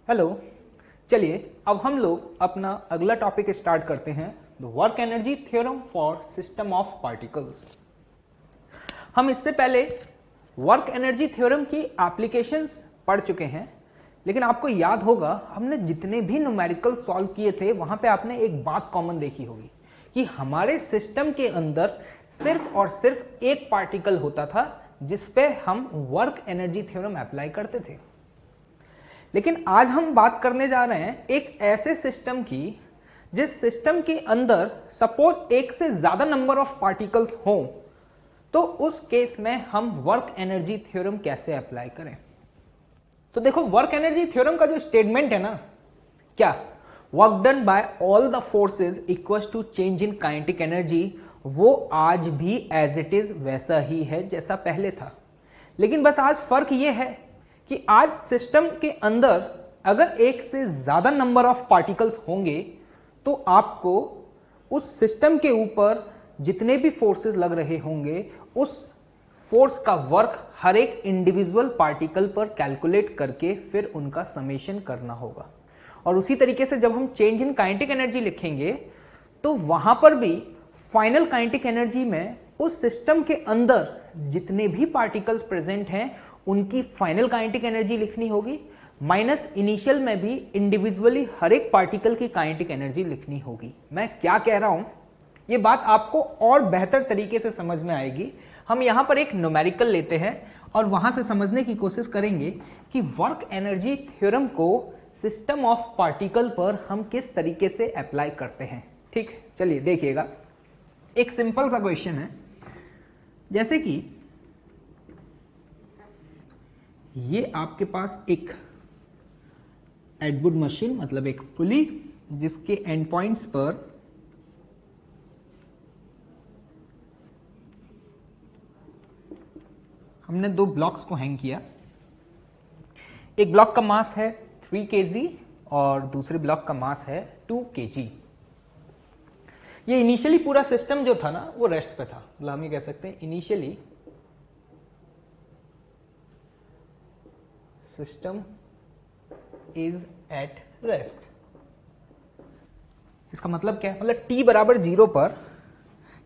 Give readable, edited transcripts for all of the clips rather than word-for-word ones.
Hello. चलिए अब हम लोग अपना अगला टॉपिक स्टार्ट करते हैं, the work energy theorem for system of particles. हम इससे पहले वर्क एनर्जी थ्योरम की एप्लीकेशंस पढ़ चुके हैं, लेकिन आपको याद होगा हमने जितने भी न्यूमेरिकल सॉल्व किए थे वहां पे आपने एक बात कॉमन देखी होगी कि हमारे सिस्टम के अंदर सिर्फ और सिर्फ एक पार्टिकल होता था जिस पे हम वर्क एनर्जी थ्योरम अप्लाई करते थे। लेकिन आज हम बात करने जा रहे हैं एक ऐसे सिस्टम की जिस सिस्टम के अंदर सपोज एक से ज्यादा नंबर ऑफ पार्टिकल्स हो, तो उस केस में हम वर्क एनर्जी थ्योरम कैसे अप्लाई करें। तो देखो, वर्क एनर्जी थ्योरम का जो स्टेटमेंट है ना, क्या work done by all the forces equals to change in kinetic energy, वो आज भी एज इट इज वैसा ही है जैसा पहले था। लेकिन बस आज फर्क ये है कि आज सिस्टम के अंदर अगर एक से ज्यादा नंबर ऑफ पार्टिकल्स होंगे तो आपको उस सिस्टम के ऊपर जितने भी फोर्सेस लग रहे होंगे उस फोर्स का वर्क हर एक इंडिविजुअल पार्टिकल पर कैलकुलेट करके फिर उनका समेशन करना होगा। और उसी तरीके से जब हम चेंज इन काइनेटिक एनर्जी लिखेंगे तो वहां पर भी फाइनल काइनेटिक एनर्जी में उस सिस्टम के अंदर जितने भी पार्टिकल्स प्रेजेंट हैं उनकी फाइनल काइनेटिक एनर्जी लिखनी होगी, माइनस इनिशियल में भी इंडिविजुअली हर एक पार्टिकल की काइनेटिक एनर्जी लिखनी होगी। मैं क्या कह रहा हूं, ये बात आपको और बेहतर तरीके से समझ में आएगी। हम यहां पर एक न्यूमेरिकल लेते हैं और वहां से समझने की कोशिश करेंगे कि वर्क एनर्जी थ्योरम को सिस्टम ऑफ पार्टिकल पर हम किस तरीके से अप्लाई करते हैं। ठीक, चलिए देखिएगा। एक सिंपल सा क्वेश्चन है, जैसे कि ये आपके पास एक एडवुड मशीन, मतलब एक पुली, जिसके एंड पॉइंट्स पर हमने दो ब्लॉक्स को हैंग किया। एक ब्लॉक का मास है 3 kg और दूसरे ब्लॉक का मास है 2 kg। ये इनिशियली पूरा सिस्टम जो था ना वो रेस्ट पे था, मतलब हम ये कह सकते हैं initially system is at rest. इसका मतलब क्या है, मतलब t बराबर 0 पर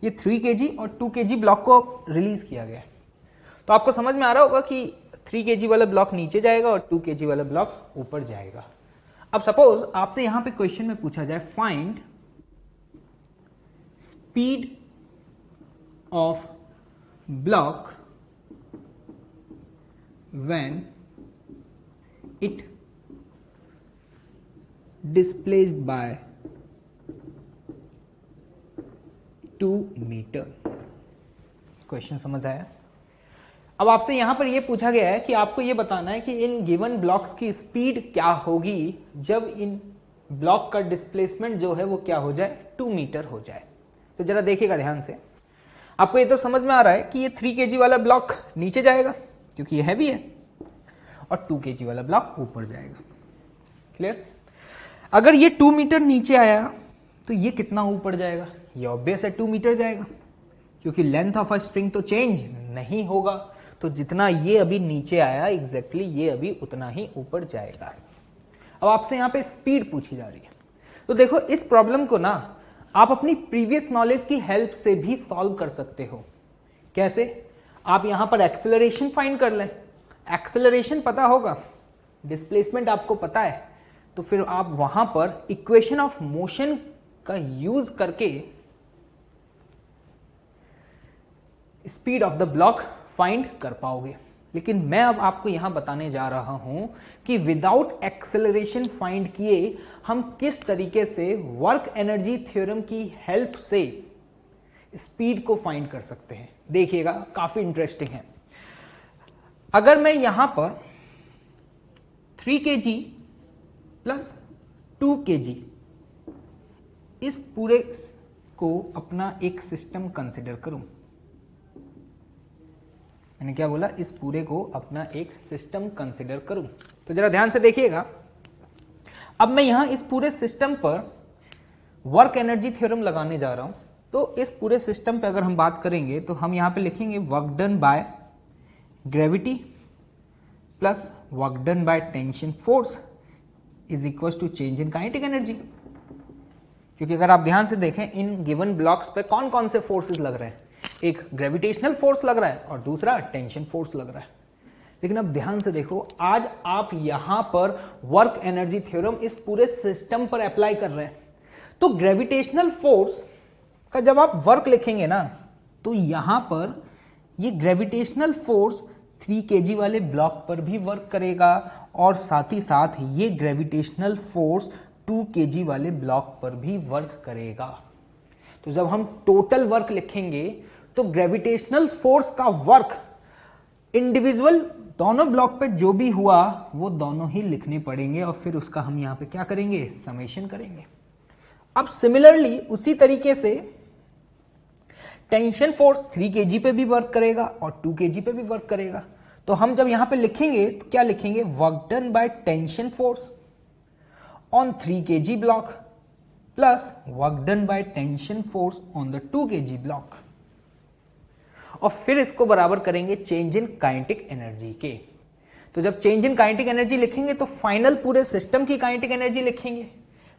ये 3 kg और 2 kg ब्लॉक को रिलीज किया गया। तो आपको समझ में आ रहा होगा कि 3 kg वाला ब्लॉक नीचे जाएगा और 2 kg वाला ब्लॉक ऊपर जाएगा। अब सपोज आपसे यहां पे क्वेश्चन में पूछा जाए find speed of block when it displaced by 2 metre. Question समझ आया? अब आपसे यहां पर यह पूछा गया है कि आपको यह बताना है कि इन गिवन ब्लॉक्स की स्पीड क्या होगी जब इन ब्लॉक का डिस्प्लेसमेंट जो है वो क्या हो जाए, 2 मीटर हो जाए। तो जरा देखिएगा ध्यान से। आपको ये तो समझ में आ रहा है कि ये 3 kg वाला ब्लॉक नीचे जाएगा क्योंकि ये हैवी है, और 2 kg वाला ब्लॉक ऊपर जाएगा। क्लियर? अगर ये 2 मीटर नीचे आया तो ये कितना ऊपर जाएगा? ये ऑब्वियस है 2 मीटर जाएगा, क्योंकि लेंथ ऑफ अ स्ट्रिंग तो चेंज नहीं होगा। तो जितना ये अभी नीचे आया एग्जैक्टली ये अभी उतना ही ऊपर जाएगा। अब आपसे यहां पे स्पीड पूछी जा रही है, तो देखो इस प्रॉब्लम को ना आप अपनी प्रीवियस नॉलेज की हेल्प से भी सॉल्व कर सकते हो। कैसे? आप यहां पर एक्सेलरेशन फाइंड कर लें। एक्सेलरेशन पता होगा, डिस्प्लेसमेंट आपको पता है, तो फिर आप वहां पर इक्वेशन ऑफ मोशन का यूज करके speed of the block find कर पाओगे। लेकिन मैं अब आपको यहां बताने जा रहा हूं कि विदाउट एक्सेलरेशन फाइंड किए हम किस तरीके से वर्क एनर्जी थ्योरम की हेल्प से स्पीड को फाइंड कर सकते हैं। देखिएगा, काफी इंटरेस्टिंग है। अगर मैं यहां पर 3 kg प्लस 2 kg इस पूरे को अपना एक सिस्टम कंसिडर करूं, मैंने क्या बोला, इस पूरे को अपना एक सिस्टम कंसिडर करूं, तो जरा ध्यान से देखिएगा। अब मैं यहां इस पूरे सिस्टम पर वर्क एनर्जी थ्योरम लगाने जा रहा हूं। तो इस पूरे सिस्टम पे अगर हम बात करेंगे तो हम यहां पे लिखेंगे work done by gravity plus work done by tension force is equal to change in kinetic energy. क्योंकि अगर आप ध्यान से देखें इन गिवन ब्लॉक्स पे कौन कौन से फोर्सेस लग रहे हैं, एक ग्रेविटेशनल फोर्स लग रहा है और दूसरा टेंशन फोर्स लग रहा है। लेकिन अब ध्यान से देखो, आज आप यहां पर वर्क एनर्जी थ्योरम इस पूरे सिस्टम पर अप्लाई कर रहे हैं, तो ग्रेविटेशनल फोर्स का जब आप वर्क लिखेंगे ना, तो यहां पर ये ग्रेविटेशनल फोर्स 3 kg वाले ब्लॉक पर भी वर्क करेगा और साथ ही साथ ये ग्रेविटेशनल फोर्स 2 kg वाले ब्लॉक पर भी वर्क करेगा। तो जब हम टोटल वर्क लिखेंगे तो ग्रेविटेशनल फोर्स का वर्क इंडिविजुअल दोनों ब्लॉक पे जो भी हुआ वो दोनों ही लिखने पड़ेंगे और फिर उसका हम यहां पे क्या करेंगे, समेशन करेंगे। अब सिमिलरली उसी तरीके से टेंशन फोर्स 3 kg पे भी वर्क करेगा और 2 kg पे भी वर्क करेगा। तो हम जब यहां पे लिखेंगे तो क्या लिखेंगे, work done by tension force on 3 kg block plus work done by tension force on the 2 kg block, और फिर इसको बराबर करेंगे चेंज इन काइनेटिक एनर्जी के। तो जब चेंज इन काइनेटिक एनर्जी लिखेंगे तो फाइनल पूरे सिस्टम की काइनेटिक एनर्जी लिखेंगे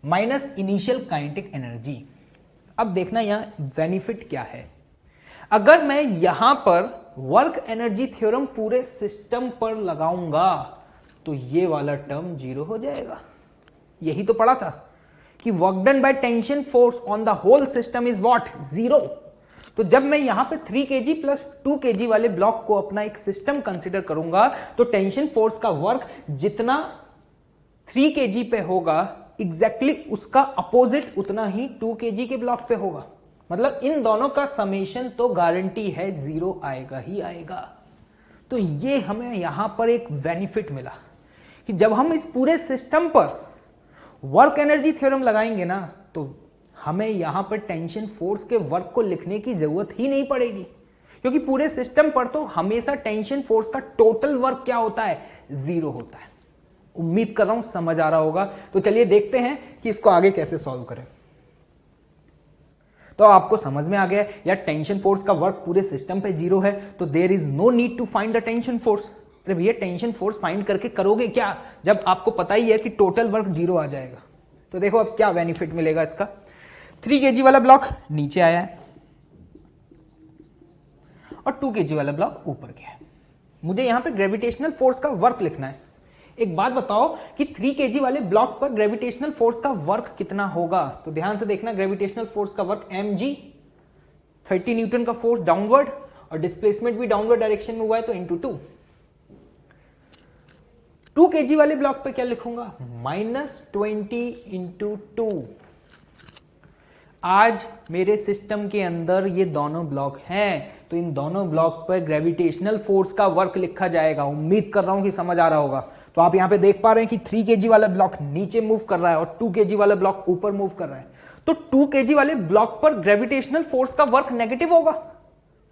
माइनस इनिशियल काइनेटिक एनर्जी। अब देखना यहां बेनिफिट क्या है, अगर मैं यहां पर वर्क एनर्जी थ्योरम पूरे सिस्टम पर लगाऊंगा तो ये वाला टर्म 0 हो जाएगा। यही तो पढ़ा था कि work done by tension force on the whole system is what, 0। तो जब मैं यहां पे 3 kg प्लस 2 kg वाले ब्लॉक को अपना एक सिस्टम कंसीडर करूंगा तो टेंशन फोर्स का वर्क जितना 3 kg पे होगा एग्जैक्टली उसका अपोजिट उतना ही 2 kg के ब्लॉक पे होगा। मतलब इन दोनों का समेशन तो गारंटी है 0 आएगा ही आएगा। तो ये हमें यहां पर एक बेनिफिट मिला कि जब हम इस पूरे सिस्टम पर वर्क एनर्जी थ्योरम लगाएंगे ना तो हमें यहां पर टेंशन फोर्स के वर्क को लिखने की जरूरत ही नहीं पड़ेगी, क्योंकि पूरे सिस्टम पर तो हमेशा टेंशन फोर्स का टोटल वर्क क्या होता है, 0 होता है। उम्मीद कर रहा हूं समझ आ रहा होगा। तो चलिए देखते हैं कि इसको आगे कैसे सॉल्व करें। तो आपको समझ में आ गया यार, टेंशन फोर्स का वर्क पूरे सिस्टम पे 0 है तो there is no need to find the tension force. अरे भैया टेंशन फोर्स फाइंड करके करोगे क्या जब आपको पता ही है कि टोटल वर्क 0 आ जाएगा। तो देखो अब क्या बेनिफिट मिलेगा इसका, 3 kg वाला ब्लॉक नीचे आया है और 2 kg वाला ब्लॉक ऊपर गया है। मुझे यहां पे ग्रेविटेशनल फोर्स का वर्क लिखना है। एक बात बताओ कि 3 kg वाले ब्लॉक पर ग्रेविटेशनल फोर्स का वर्क कितना होगा, तो ध्यान से देखना, ग्रेविटेशनल फोर्स का वर्क mg, 30 न्यूटन का फोर्स डाउनवर्ड और डिस्प्लेसमेंट भी डाउनवर्ड डायरेक्शन में हुआ है तो इंटू 2। 2 kg वाले ब्लॉक पे क्या लिखूंगा, -20 इंटू 2। आज मेरे सिस्टम के अंदर ये दोनों ब्लॉक हैं तो इन दोनों ब्लॉक पर ग्रेविटेशनल फोर्स का वर्क लिखा जाएगा। उम्मीद कर रहा हूं कि समझ आ रहा होगा। तो आप यहां पे देख पा रहे हैं कि 3 kg वाला ब्लॉक नीचे मूव कर रहा है और 2 kg वाला ब्लॉक ऊपर मूव कर रहा है। तो 2 kg वाले ब्लॉक पर ग्रेविटेशनल फोर्स का वर्क नेगेटिव होगा,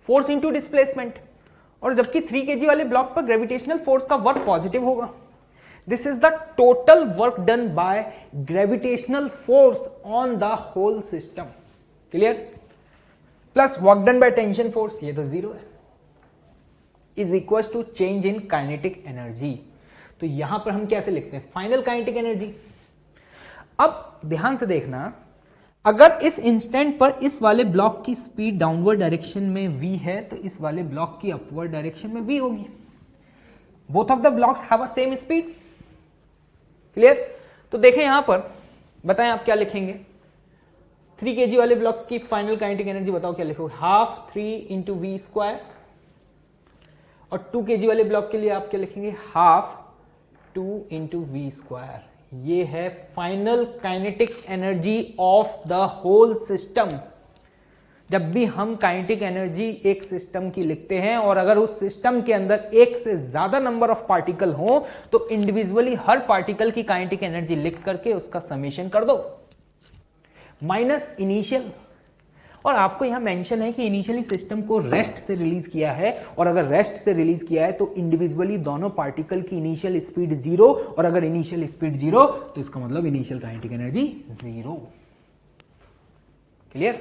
फोर्स इंटू डिस्प्लेसमेंट, और जबकि 3 kg वाले ब्लॉक पर ग्रेविटेशनल फोर्स का वर्क पॉजिटिव होगा। This is the total work done by gravitational force on the whole system. Clear? Plus work done by tension force, ये तो 0 है, is equals to change in kinetic energy. तो यहां पर हम कैसे लिखते हैं, फाइनल काइनेटिक एनर्जी। अब ध्यान से देखना, अगर इस इंस्टेंट पर इस वाले ब्लॉक की स्पीड डाउनवर्ड डायरेक्शन में v है तो इस वाले ब्लॉक की अपवर्ड डायरेक्शन में v होगी। Both of the blocks have a same speed. Clear? तो देखें यहां पर, बताएं आप क्या लिखेंगे। 3 kg वाले ब्लॉक की फाइनल काइनेटिक एनर्जी बताओ क्या लिखोगे, हाफ 3 इंटू वी स्क्वायर, और 2 kg वाले ब्लॉक के लिए आप क्या लिखेंगे, हाफ 2 इंटू वी स्क्वायर। ये है final kinetic energy of the whole system. जब भी हम काइनेटिक एनर्जी एक सिस्टम की लिखते हैं और अगर उस सिस्टम के अंदर एक से ज्यादा नंबर ऑफ पार्टिकल हो तो इंडिविजुअली हर पार्टिकल की काइनेटिक एनर्जी लिख करके उसका समेशन कर दो माइनस इनिशियल। और आपको यहां मेंशन है कि इनिशियली सिस्टम को रेस्ट से रिलीज किया है, और अगर रेस्ट से रिलीज किया है तो इंडिविजुअली दोनों पार्टिकल की इनिशियल स्पीड 0, और अगर इनिशियल स्पीड 0 तो इसका मतलब इनिशियल काइनेटिक एनर्जी 0। क्लियर?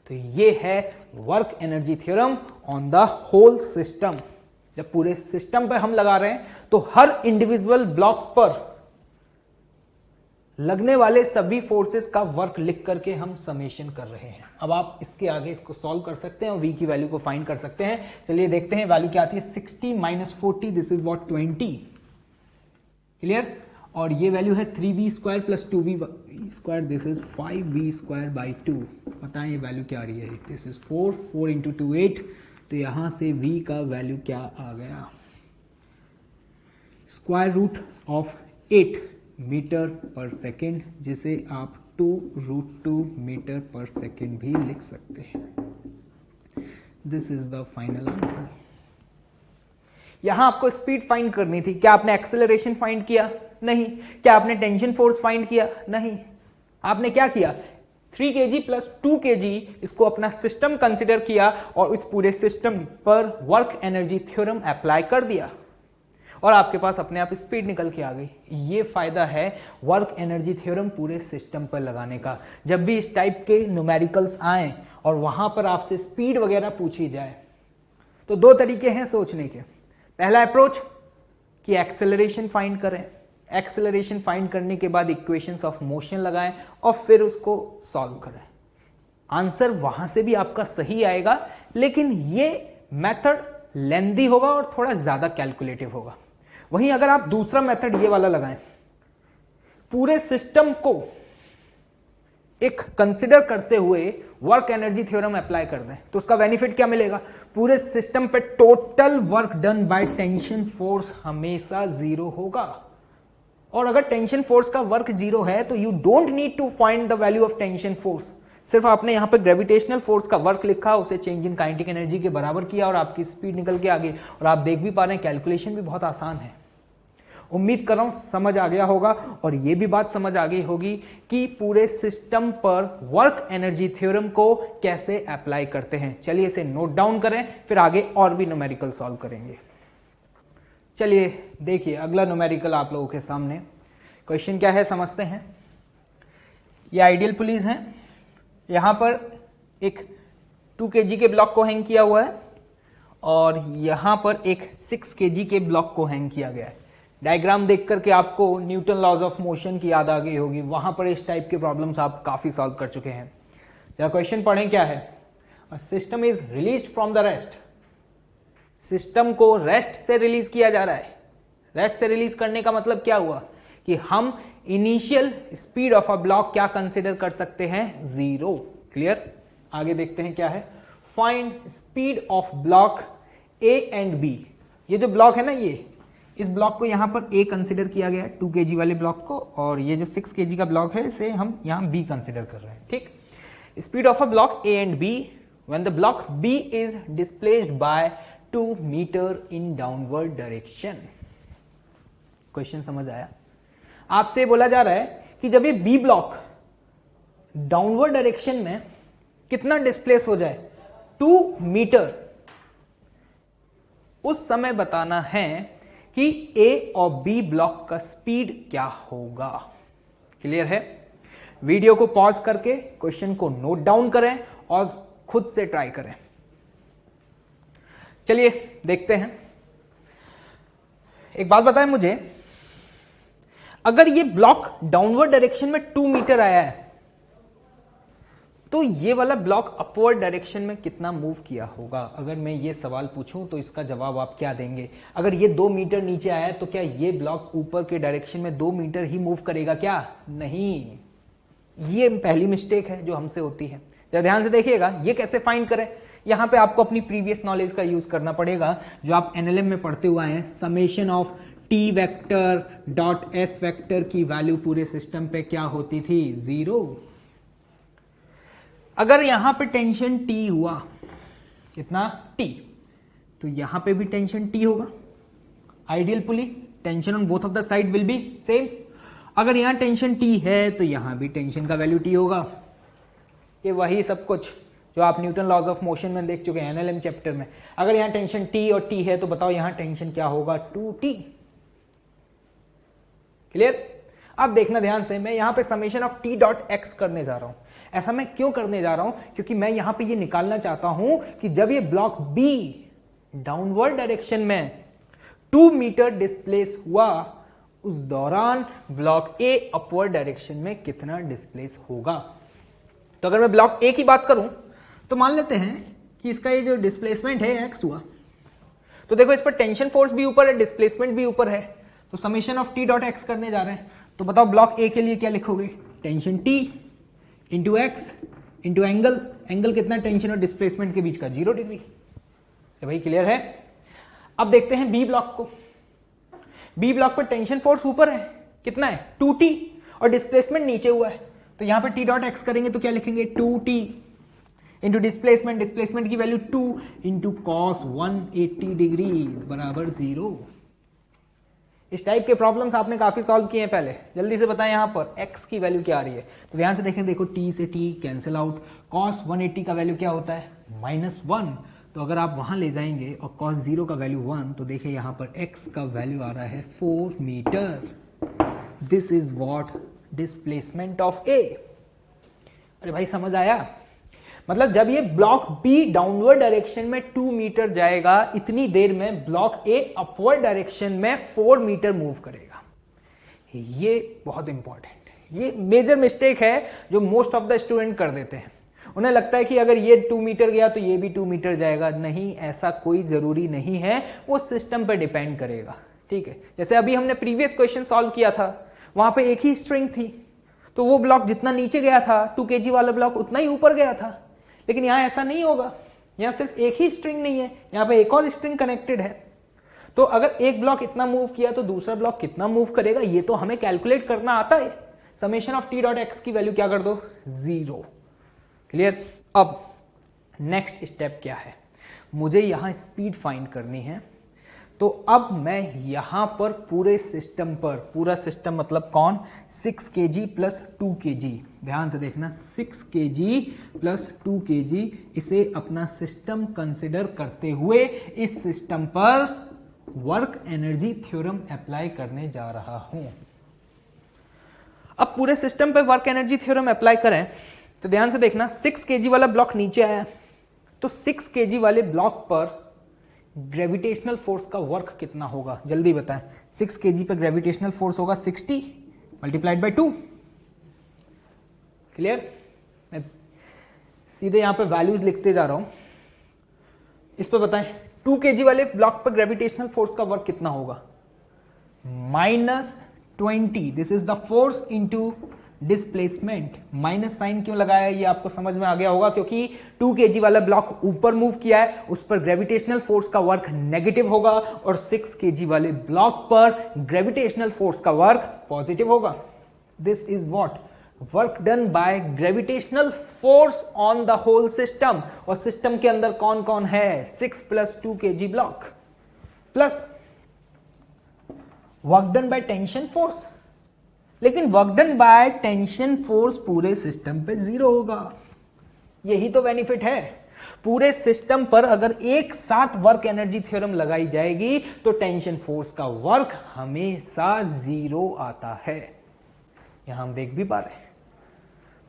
तो ये है work energy theorem on the whole system. जब पूरे सिस्टम पर हम लगा रहे हैं तो हर इंडिविजुअल ब्लॉक पर लगने वाले सभी फोर्सेस का वर्क लिख करके हम समेशन कर रहे हैं। अब आप इसके आगे इसको सॉल्व कर सकते हैं और v की वैल्यू को फाइंड कर सकते हैं। चलिए देखते हैं वैल्यू क्या आती है। 60 minus 40 this is what 20। Clear. और ये वैल्यू है 3v square plus 2v square this is 5v square by 2। बताएं ये वैल्यू क्या आ रही है। This is 4 into 2 8। तो यहां से v का वैल्यू क्या आ गया, square root of 8 metre per second, जिसे आप 2√2 मीटर पर सेकेंड भी लिख सकते हैं। This is the final answer. यहां आपको स्पीड फाइंड करनी थी। क्या आपने एक्सेलरेशन फाइंड किया? नहीं। क्या आपने टेंशन फोर्स फाइंड किया? नहीं। आपने क्या किया, 3 kg प्लस 2 kg इसको अपना सिस्टम कंसिडर किया और इस पूरे सिस्टम पर वर्क एनर्जी थ्योरम अप्लाई कर दिया और आपके पास अपने आप स्पीड निकल के आ गई। ये फायदा है वर्क एनर्जी थ्योरम पूरे सिस्टम पर लगाने का। जब भी इस टाइप के न्यूमेरिकल्स आए और वहां पर आपसे स्पीड वगैरह पूछी जाए तो दो तरीके हैं सोचने के। पहला अप्रोच कि एक्सेलरेशन फाइंड करें, एक्सेलरेशन फाइंड करने के बाद इक्वेशंस ऑफ मोशन लगाएं और फिर उसको सॉल्व करें। आंसर वहां से भी आपका सही आएगा, लेकिन ये मेथड लेंदी होगा और थोड़ा ज्यादा कैलकुलेटिव होगा। वहीं अगर आप दूसरा मेथड ये वाला लगाएं, पूरे सिस्टम को एक कंसिडर करते हुए वर्क एनर्जी थ्योरम अप्लाई कर दें, तो उसका बेनिफिट क्या मिलेगा, पूरे सिस्टम पे total work done by tension force हमेशा जीरो होगा। और अगर टेंशन फोर्स का वर्क जीरो है तो you don't need to find the value of tension force. सिर्फ आपने यहां पे ग्रेविटेशनल फोर्स का वर्क लिखा, उसे चेंज इन काइनेटिक एनर्जी के बराबर किया और आपकी स्पीड निकल के आ गई। और आप देख भी पा रहे हैं कैलकुलेशन भी बहुत आसान है। उम्मीद कर रहा हूं समझ आ गया होगा और यह भी बात समझ आ गई होगी कि पूरे सिस्टम पर वर्क एनर्जी थ्योरम को कैसे अप्लाई करते हैं। चलिए इसे नोट डाउन करें, फिर आगे और भी न्यूमेरिकल सॉल्व करेंगे। चलिए देखिए अगला न्यूमेरिकल आप लोगों के सामने। क्वेश्चन क्या है समझते हैं। ये आइडियल पुलीज हैं। यहां पर एक 2 kg के ब्लॉक को हैंग किया हुआ है और यहां पर एक 6 kg के ब्लॉक को हैंग किया गया है। डायग्राम देख करके आपको न्यूटन लॉज ऑफ मोशन की याद आ गई होगी। वहां पर इस टाइप के प्रॉब्लम्स आप काफी सॉल्व कर चुके हैं। जरा क्वेश्चन पढ़ें क्या है। System is released from the rest. System को रेस्ट से रिलीज किया जा रहा है। रेस्ट से रिलीज करने का मतलब क्या हुआ कि हम initial speed of a block क्या कंसिडर कर सकते हैं, 0। क्लियर। आगे देखते हैं क्या है। Find speed of block A and B. ये जो ब्लॉक है ना, ये इस ब्लॉक को यहां पर ए कंसिडर किया गया है 2 kg वाले ब्लॉक को, और ये जो 6 kg का ब्लॉक है इसे हम यहां बी कंसिडर कर रहे हैं। ठीक। Speed of a block A and B when the block B is displaced by 2 metre in downward direction. Question समझ आया। आपसे बोला जा रहा है कि जब ये बी ब्लॉक डाउनवर्ड डायरेक्शन में कितना डिस्प्लेस हो जाए, 2 मीटर, उस समय बताना है कि ए और बी ब्लॉक का स्पीड क्या होगा। क्लियर है। वीडियो को पॉज करके क्वेश्चन को नोट डाउन करें और खुद से ट्राई करें। चलिए देखते हैं। एक बात बताएं मुझे, अगर ये ब्लॉक डाउनवर्ड डायरेक्शन में 2 मीटर आया है तो ये वाला ब्लॉक अपवर्ड डायरेक्शन में कितना मूव किया होगा। अगर मैं ये सवाल पूछूं तो इसका जवाब आप क्या देंगे। अगर ये 2 मीटर नीचे आया है तो क्या ये ब्लॉक ऊपर के डायरेक्शन में 2 मीटर ही मूव करेगा क्या? नहीं। ये पहली मिस्टेक है जो हमसे होती है। जरा ध्यान से देखिएगा ये कैसे फाइंड करें। यहां पे आपको अपनी प्रीवियस नॉलेज का यूज करना पड़ेगा जो आप एनएलएम में पढ़ते हुए आए हैं। Summation of T vector dot S vector की वैल्यू पूरे सिस्टम पे क्या होती थी, 0। अगर यहां पे टेंशन टी हुआ, कितना टी, तो यहां पे भी टेंशन टी होगा। Ideal pulley tension on both of the side will be same. अगर यहां टेंशन टी है तो यहां भी टेंशन का वैल्यू टी होगा। ये वही सब कुछ जो आप न्यूटन लॉज ऑफ मोशन में देख चुके हैं एनएलएम चैप्टर में। अगर यहां टेंशन टी और टी है तो बताओ यहां टेंशन क्या होगा, 2t। क्लियर। अब देखना ध्यान से, मैं यहां पे summation of T dot x करने जा रहा हूं। ऐसा मैं क्यों करने जा रहा हूं, क्योंकि मैं यहां पे ये निकालना चाहता हूं कि जब ये ब्लॉक बी डाउनवर्ड डायरेक्शन में 2 मीटर डिस्प्लेस हुआ उस दौरान ब्लॉक ए अपवर्ड डायरेक्शन में कितना डिस्प्लेस होगा। तो अगर मैं ब्लॉक ए की बात करूं तो मान लेते हैं कि इसका ये जो डिस्प्लेसमेंट है एक्स हुआ, तो देखो इस पर टेंशन फोर्स भी ऊपर है, डिस्प्लेसमेंट भी ऊपर है, तो summation of T dot x करने जा रहे हैं। तो बताओ ब्लॉक ए के लिए क्या लिखोगे, tension T into x into angle, angle कितना टेंशन और डिस्प्लेसमेंट के बीच का 0 डिग्री। भाई क्लियर है। अब देखते हैं बी ब्लॉक को। बी ब्लॉक पर टेंशन फोर्स ऊपर है, कितना है 2t, और डिस्प्लेसमेंट नीचे हुआ है, तो यहां पर टी डॉट एक्स करेंगे तो क्या लिखेंगे 2t इंटू डिस्प्लेसमेंट, डिस्प्लेसमेंट की वैल्यू 2 इंटू कॉस 180 डिग्री बराबर 0। इस टाइप के प्रॉब्लम्स आपने काफी सॉल्व किए हैं पहले, जल्दी से बताएं यहां पर x की वैल्यू क्या आ रही है। तो ध्यान से देखें, देखो t से t कैंसिल आउट, cos 180 का वैल्यू क्या होता है -1, तो अगर आप वहां ले जाएंगे और cos 0 का वैल्यू 1, तो देखिए यहां पर x का वैल्यू आ रहा है 4 metre. This is what displacement of A. अरे भाई समझ आया, मतलब जब ये ब्लॉक बी डाउनवर्ड डायरेक्शन में 2 मीटर जाएगा, इतनी देर में ब्लॉक ए अपवर्ड डायरेक्शन में 4 मीटर मूव करेगा। ये बहुत इंपॉर्टेंट है, ये मेजर मिस्टेक है जो मोस्ट ऑफ द स्टूडेंट कर देते हैं। उन्हें लगता है कि अगर ये 2 मीटर गया तो ये भी 2 मीटर जाएगा। नहीं, ऐसा कोई जरूरी नहीं है, वो सिस्टम पर डिपेंड करेगा। ठीक है, जैसे अभी हमने प्रीवियस क्वेश्चन सॉल्व किया था, वहां पे एक ही स्ट्रिंग थी, तो वो ब्लॉक जितना नीचे गया था 2 kg वाला ब्लॉक उतना ही ऊपर गया था। लेकिन यहां ऐसा नहीं होगा, यहां सिर्फ एक ही स्ट्रिंग नहीं है, यहां पे एक और स्ट्रिंग कनेक्टेड है। तो अगर एक ब्लॉक इतना मूव किया तो दूसरा ब्लॉक कितना मूव करेगा, ये तो हमें कैलकुलेट करना आता है। Summation of T dot x की वैल्यू क्या कर दो 0। क्लियर। अब नेक्स्ट स्टेप क्या है, मुझे यहां स्पीड फाइंड करनी है। तो अब मैं यहां पर पूरे सिस्टम पर, पूरा सिस्टम मतलब कौन, 6 kg प्लस 2 kg, ध्यान से देखना 6 kg प्लस 2 kg, इसे अपना सिस्टम कंसिडर करते हुए इस सिस्टम पर वर्क एनर्जी थ्योरम अप्लाई करने जा रहा हूं। अब पूरे सिस्टम पर वर्क एनर्जी थ्योरम अप्लाई करें तो ध्यान से देखना, 6 kg वाला ब्लॉक नीचे आया, तो 6 kg वाले ब्लॉक पर ग्रेविटेशनल फोर्स का वर्क कितना होगा, जल्दी बताएं। 6 kg पर ग्रेविटेशनल फोर्स होगा 60 मल्टीप्लाइड बाय 2। क्लियर। मैं सीधे यहां पर वैल्यूज लिखते जा रहा हूं, इस पर बताएं 2 kg वाले ब्लॉक पर ग्रेविटेशनल फोर्स का वर्क कितना होगा -20। This is the force into displacement. Minus sign क्यों लगाया ये आपको समझ में आ गया होगा, क्योंकि 2 kg वाला ब्लॉक ऊपर मूव किया है, उस पर ग्रेविटेशनल फोर्स का वर्क नेगेटिव होगा, और 6 kg वाले ब्लॉक पर ग्रेविटेशनल फोर्स का वर्क पॉजिटिव होगा। This is what work done by gravitational force on the whole system. और सिस्टम के अंदर कौन कौन है, 6 plus 2 kg block plus work done by tension force. लेकिन work done by tension force पूरे सिस्टम पे 0 होगा। यही तो बेनिफिट है, पूरे सिस्टम पर अगर एक साथ वर्क एनर्जी थ्योरम लगाई जाएगी तो टेंशन फोर्स का वर्क हमेशा 0 आता है। यहां हम देख भी पा रहे हैं।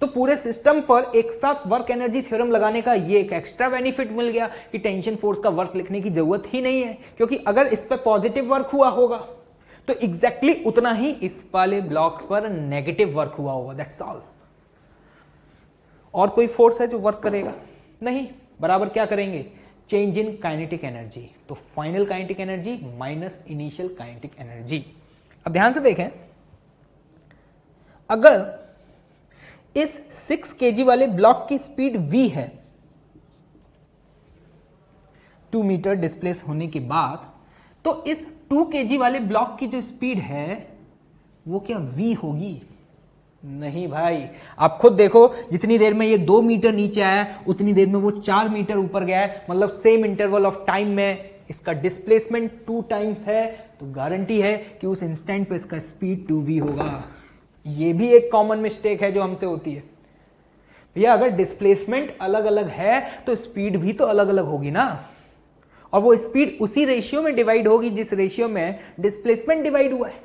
तो पूरे सिस्टम पर एक साथ वर्क एनर्जी थ्योरम लगाने का ये एक एक्स्ट्रा बेनिफिट मिल गया कि टेंशन फोर्स का वर्क लिखने की जरूरत ही नहीं है, क्योंकि अगर इस पर पॉजिटिव वर्क हुआ होगा तो एग्जैक्टली उतना ही इस वाले ब्लॉक पर नेगेटिव वर्क हुआ होगा। That's all. और कोई फोर्स है जो वर्क करेगा नहीं, बराबर क्या करेंगे, चेंज इन काइनेटिक एनर्जी। तो final kinetic energy minus initial kinetic energy. अब ध्यान से देखें, अगर इस 6 kg वाले ब्लॉक की स्पीड v है 2 मीटर डिस्प्लेस होने के बाद, तो इस 2 kg वाले ब्लॉक की जो स्पीड है वो क्या v होगी? नहीं भाई, आप खुद देखो, जितनी देर में ये 2 मीटर नीचे आया उतनी देर में वो 4 मीटर ऊपर गया है, मतलब सेम इंटरवल ऑफ टाइम में इसका डिस्प्लेसमेंट 2 टाइम्स है, तो गारंटी है कि उस इंस्टेंट पे इसका स्पीड 2v होगा। ये भी एक कॉमन मिस्टेक है जो हमसे होती है। भैया अगर डिस्प्लेसमेंट अलग अलग है तो स्पीड भी तो अलग अलग होगी ना, और वो स्पीड उसी रेशियो में डिवाइड होगी जिस रेशियो में डिस्प्लेसमेंट डिवाइड हुआ है।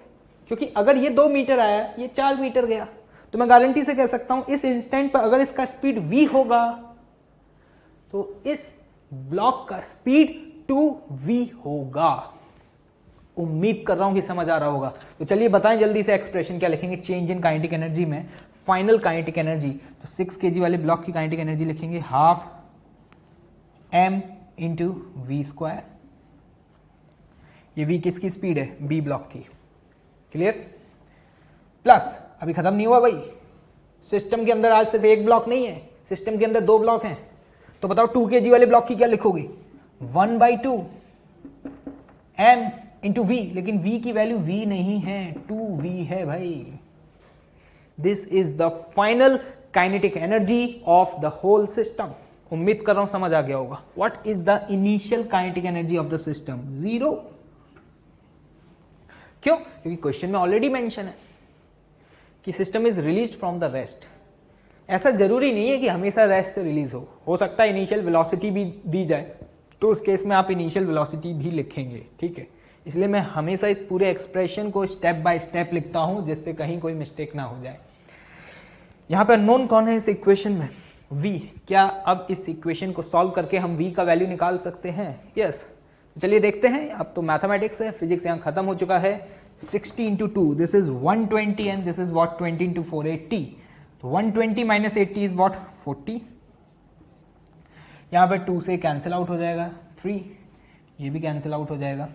क्योंकि अगर ये 2 मीटर आया, ये 4 मीटर गया, तो मैं गारंटी से कह सकता हूं इस इंस्टेंट पर अगर इसका स्पीड v होगा तो इस ब्लॉक का स्पीड 2v होगा। उम्मीद कर रहा हूं कि समझ आ रहा होगा। तो चलिए बताएं जल्दी से एक्सप्रेशन क्या लिखेंगे चेंज इन काइनेटिक एनर्जी में। फाइनल काइनेटिक एनर्जी, तो 6 kg वाले ब्लॉक की काइनेटिक एनर्जी लिखेंगे half m into V square. ये v किसकी स्पीड है? b ब्लॉक की। क्लियर? प्लस अभी खत्म नहीं हुआ भाई, सिस्टम के अंदर आज सिर्फ एक ब्लॉक नहीं है, सिस्टम के अंदर 2 ब्लॉक हैं। तो बताओ 2 kg वाले ब्लॉक की क्या लिखोगे? 1/2 m इंटू वी, लेकिन v की वैल्यू v नहीं है, 2v है भाई। This is the final kinetic energy of the whole system. उम्मीद कर रहा हूं समझ आ गया होगा। What is the initial kinetic energy of the system? 0। क्यों? क्योंकि क्वेश्चन में ऑलरेडी मेंशन है कि system is released from the rest. ऐसा जरूरी नहीं है कि हमेशा रेस्ट से रिलीज हो सकता है इनिशियल वेलोसिटी भी दी जाए, तो उस केस में आप इनिशियल वेलोसिटी भी लिखेंगे, ठीक है। इसलिए मैं हमेशा इस पूरे एक्सप्रेशन को स्टेप बाय स्टेप लिखता हूं जिससे कहीं कोई मिस्टेक ना हो जाए। यहां पर नोन कौन है इस इक्वेशन में? v। क्या अब इस इक्वेशन को सॉल्व करके हम v का वैल्यू निकाल सकते हैं? यस। चलिए देखते हैं। अब तो मैथमेटिक्स है, फिजिक्स यहां खत्म हो चुका है। 60 into 2 this is 120 and this is what 20 into 4 80। तो 120 माइनस 80 इज व्हाट 40। यहां पर 2 से कैंसिल आउट हो जाएगा, 3 ये भी कैंसिल आउट हो जाएगा,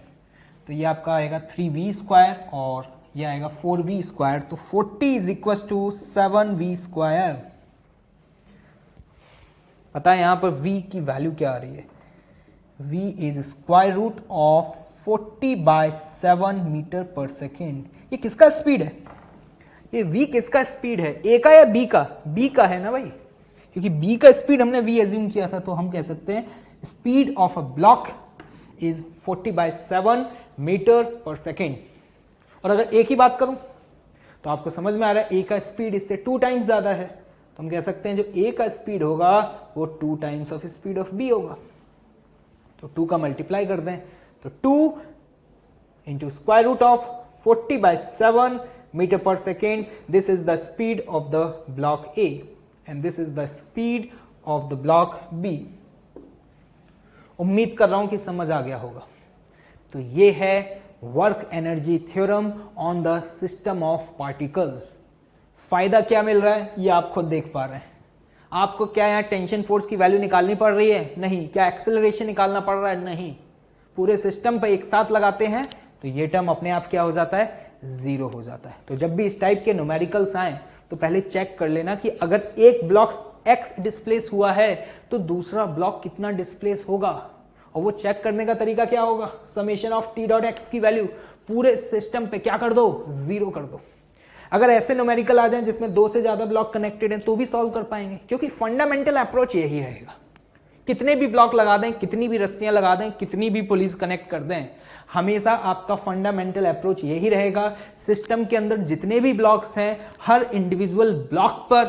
तो ये आपका आएगा 3v स्क्वायर और ये आएगा 4v स्क्वायर। तो 40 is equal to 7v square. पता है यहां पर v की वैल्यू क्या आ रही है? v is square root of 40/7 metre per second. ये किसका स्पीड है? ये v किसका स्पीड है? a का या b का? b का है ना भाई, क्योंकि b का स्पीड हमने v एज्यूम किया था, तो हम कह सकते हैं speed of a block is 40/7 metre per second. और अगर a की बात करूं तो आपको समझ में आ रहा है a का स्पीड इससे 2 टाइम्स ज्यादा है, तो हम कह सकते हैं जो a का स्पीड होगा वो 2 times of speed of b होगा। तो 2 का मल्टीप्लाई कर दें तो 2 into square root of 40/7 metre per second, this is the speed of the block A and this is the speed of the block B। उम्मीद कर रहा हूं कि समझ आ गया होगा। तो ये है work energy theorem on the system of particle. फायदा क्या मिल रहा है ये आप खुद देख पा रहे हैं। आपको क्या यहाँ टेंशन फोर्स की वैल्यू निकालनी पड़ रही है? नहीं। क्या एक्सेलरेशन निकालना पड़ रहा है? नहीं। पूरे सिस्टम पर एक साथ लगाते हैं तो ये टर्म अपने आप क्या हो जाता है? 0 हो जाता है। तो जब भी इस टाइप के न्यूमेरिकल्स आए तो पहले चेक कर लेना कि अगर एक ब्लॉक x डिस्प्लेस हुआ है तो दूसरा ब्लॉक कितना डिस्प्लेस होगा, और वो चेक करने का तरीका क्या होगा? Summation of t dot x की वैल्यू पूरे सिस्टम पे क्या कर दो? 0 कर दो। अगर ऐसे न्यूमेरिकल आ जाएं जिसमें 2 से ज्यादा ब्लॉक कनेक्टेड हैं तो भी सॉल्व कर पाएंगे, क्योंकि फंडामेंटल अप्रोच यही रहेगा। कितने भी ब्लॉक लगा दें, कितनी भी रस्सियां लगा दें, कितनी भी पुलिस कनेक्ट कर दें, हमेशा आपका फंडामेंटल अप्रोच यही रहेगा। सिस्टम के अंदर जितने भी ब्लॉक्स हैं हर इंडिविजुअल ब्लॉक पर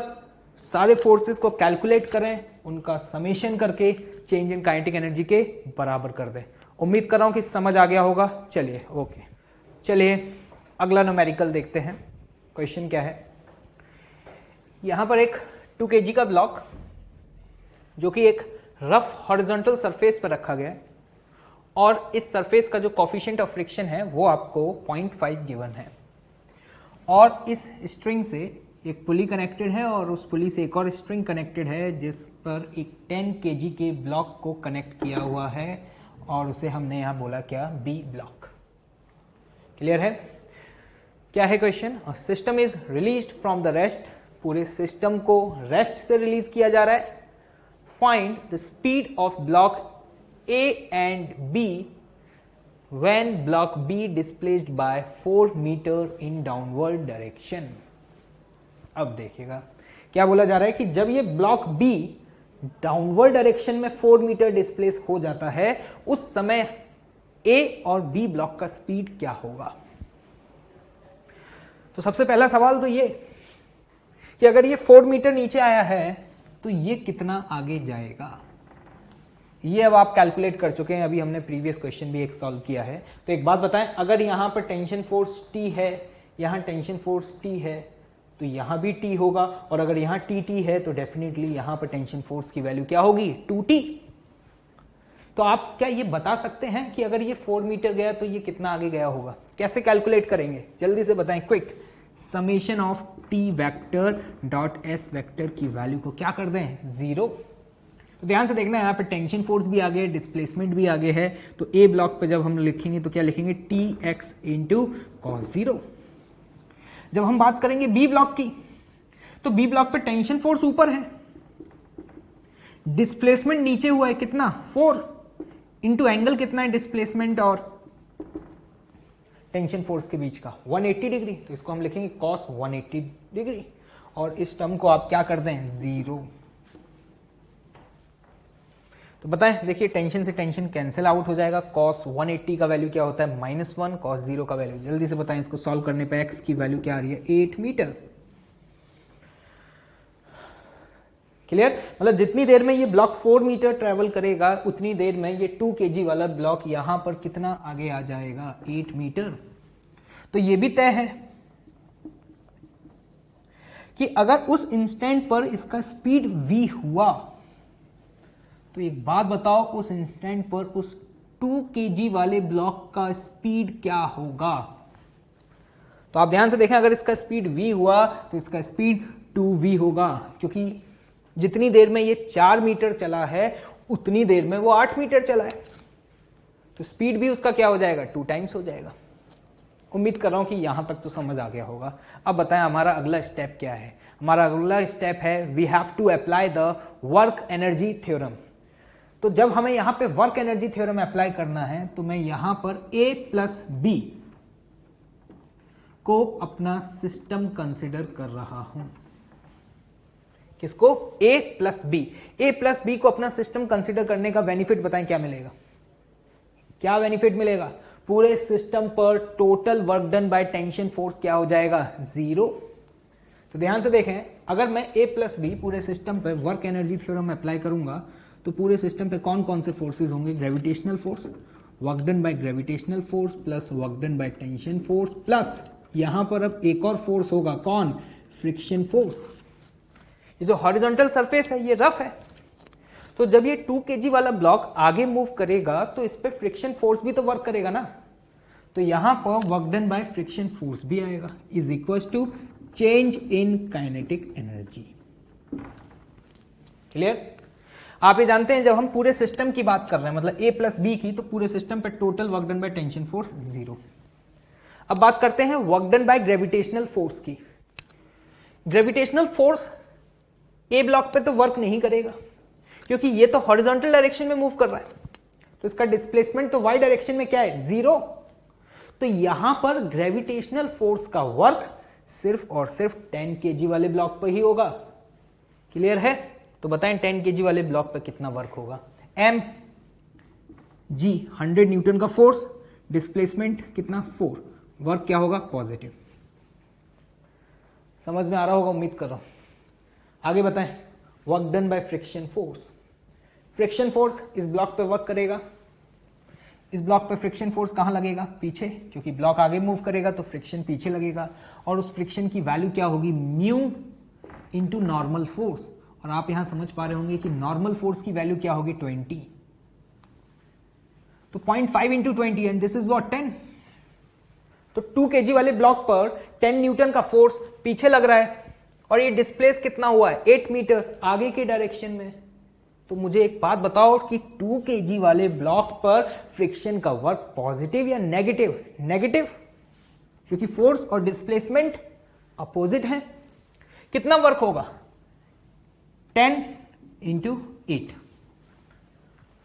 सारे फोर्सेस को कैलकुलेट करें, उनका समेशन करके चेंज इन काइनेटिक एनर्जी के बराबर कर दें। उम्मीद कर रहा हूं कि समझ आ गया होगा। चलिए ओके, चलिए अगला न्यूमेरिकल देखते हैं। क्वेश्चन क्या है? यहां पर एक 2 kg का ब्लॉक जो कि एक रफ हॉरिजॉन्टल सरफेस पर रखा गया है और इस सरफेस का जो कोफिशिएंट ऑफ फ्रिक्शन है वो आपको 0.5 गिवन है, और इस स्ट्रिंग से एक पुली कनेक्टेड है और उस पुली से एक और स्ट्रिंग कनेक्टेड है जिस पर एक 10 kg के ब्लॉक को कनेक्ट किया हुआ है और उसे हमने यहां बोला क्या? B block. क्लियर है? क्या है question? System is released from the rest. पूरे सिस्टम को रेस्ट से रिलीज किया जा रहा है। Find the speed of block A and B when block B displaced by 4 meter in downward direction। अब देखिएगा क्या बोला जा रहा है कि जब ये ब्लॉक B डाउनवर्ड डायरेक्शन में 4 मीटर डिस्प्लेस हो जाता है उस समय A और B ब्लॉक का स्पीड क्या होगा। तो सबसे पहला सवाल तो ये कि अगर ये 4 मीटर नीचे आया है तो ये कितना आगे जाएगा। ये अब आप कैलकुलेट कर चुके हैं, अभी हमने प्रीवियस क्वेश्चन भी एक सॉल्व किया है। तो एक बात बताएं, अगर यहां पर टेंशन फोर्स T है, यहां टेंशन फोर्स T है, तो यहां भी T होगा, और अगर यहां TT है तो डेफिनेटली यहां पर टेंशन फोर्स की वैल्यू क्या होगी? 2T। तो आप क्या ये बता सकते हैं कि अगर ये 4 मीटर गया तो ये कितना आगे गया होगा? कैसे कैलकुलेट करेंगे, जल्दी से बताएं, quick. Summation of T vector dot S vector की वैल्यू को क्या कर दें, 0। तो ध्यान से देखना, यहाँ पे टेंशन फोर्स भी आगे, डिस्प्लेसमेंट भी आगे है। तो ए ब्लॉक पे जब हम लिखेंगे तो क्या लिखेंगे, टी एक्स इंटू कॉस 0। जब हम बात करेंगे बी ब्लॉक की, तो बी ब्लॉक पे टेंशन फोर्स ऊपर है, डिस्प्लेसमेंट नीचे हुआ है, कितना, 4 इंटू एंगल कितना है डिस्प्लेसमेंट और टेंशन फोर्स के बीच का, 180 डिग्री। तो इसको हम लिखेंगे कॉस 180 डिग्री, और इस टर्म को आप क्या कर दें, 0। तो बताएं, देखिए टेंशन से टेंशन कैंसिल आउट हो जाएगा। कॉस 180 का वैल्यू क्या होता है, -1, कॉस 0 का वैल्यू, जल्दी से बताएं, इसको सॉल्व करने पे एक्स की वैल्यू क्या आ रही है, 8 मीटर। क्लियर? मतलब जितनी देर में ये ब्लॉक 4 मीटर ट्रेवल करेगा उतनी देर में ये 2 kg वाला ब्लॉक यहां पर कितना आगे आ जाएगा, 8 मीटर। तो ये भी तय है कि अगर उस इंस्टेंट पर इसका स्पीड v हुआ, तो एक बात बताओ, उस इंस्टेंट पर उस 2 kg वाले ब्लॉक का स्पीड क्या होगा? तो आप ध्यान से देखें, अगर इसका स्पीड v हुआ तो इसका स्पीड 2v होगा, क्योंकि जितनी देर में ये 4 मीटर चला है उतनी देर में वो 8 मीटर चला है, तो स्पीड भी उसका क्या हो जाएगा, 2 टाइम्स हो जाएगा। उम्मीद कर रहा हूं कि यहां तक तो समझ आ गया होगा। अब बताएं हमारा अगला स्टेप क्या है। हमारा अगला स्टेप है, we have to apply the work energy theorem. तो जब हमें यहां पे वर्क एनर्जी थ्योरम अप्लाई करना है, तो मैं यहां पर a प्लस बी को अपना सिस्टम कंसिडर कर रहा हूं। किसको, a plus B. a plus B को अपना सिस्टम कंसिडर करने का बेनिफिट बताएं क्या मिलेगा, क्या बेनिफिट मिलेगा? पूरे सिस्टम पर total work done by tension force क्या हो जाएगा, 0। तो ध्यान से देखें, अगर मैं a प्लस बी पूरे सिस्टम पे वर्क एनर्जी थ्योरम अप्लाई करूंगा, तो पूरे सिस्टम पे कौन कौन से फोर्सेस होंगे, gravitational force, work done by gravitational force plus work done by tension force, plus यहां पर अब एक और फोर्स होगा, कौन, फ्रिक्शन फोर्स। ये जो हॉरिजॉन्टल सरफेस है ये रफ है, तो जब ये 2 kg वाला ब्लॉक आगे मूव करेगा तो इस पे फ्रिक्शन फोर्स भी तो वर्क करेगा ना। तो यहां पर work done by friction force भी आएगा, is equal to change in kinetic energy. Clear? आप ये जानते हैं, जब हम पूरे सिस्टम की बात कर रहे हैं, मतलब a प्लस बी की, तो पूरे सिस्टम पे total work done by tension force 0। अब बात करते हैं work done by gravitational force की। ग्रेविटेशनल फोर्स ए ब्लॉक पे तो वर्क नहीं करेगा, क्योंकि ये तो हॉरिजॉन्टल डायरेक्शन में मूव कर रहा है, तो इसका डिस्प्लेसमेंट तो वाई डायरेक्शन में क्या है, 0। तो यहां पर ग्रेविटेशनल फोर्स का वर्क सिर्फ और सिर्फ 10 kg वाले ब्लॉक पर ही होगा। क्लियर है? तो बताएं 10 kg वाले ब्लॉक पर कितना वर्क होगा, m g 100 न्यूटन का फोर्स, डिस्प्लेसमेंट कितना, 4, वर्क क्या होगा, पॉजिटिव। समझ में आ रहा होगा, उम्मीद कर रहा हूं। आगे बताएं, work done by friction force. Friction force इस ब्लॉक पे वर्क करेगा, इस ब्लॉक पे फ्रिक्शन फोर्स कहां लगेगा, पीछे, क्योंकि ब्लॉक आगे मूव करेगा तो फ्रिक्शन पीछे लगेगा, और उस फ्रिक्शन की वैल्यू क्या होगी, म्यू इंटू नॉर्मल फोर्स। और आप यहां समझ पा रहे होंगे कि नॉर्मल फोर्स की वैल्यू क्या होगी, 20। तो 0.5 into 20 and this is what, 10। तो 2 kg वाले ब्लॉक पर 10 न्यूटन का फोर्स पीछे लग रहा है, और ये डिस्प्लेस कितना हुआ है, 8 मीटर आगे के डायरेक्शन में। तो मुझे एक बात बताओ कि 2 kg वाले ब्लॉक पर फ्रिक्शन का वर्क पॉजिटिव या नेगेटिव, नेगेटिव, क्योंकि फोर्स और डिस्प्लेसमेंट अपोजिट है। कितना वर्क होगा, 10 into 8,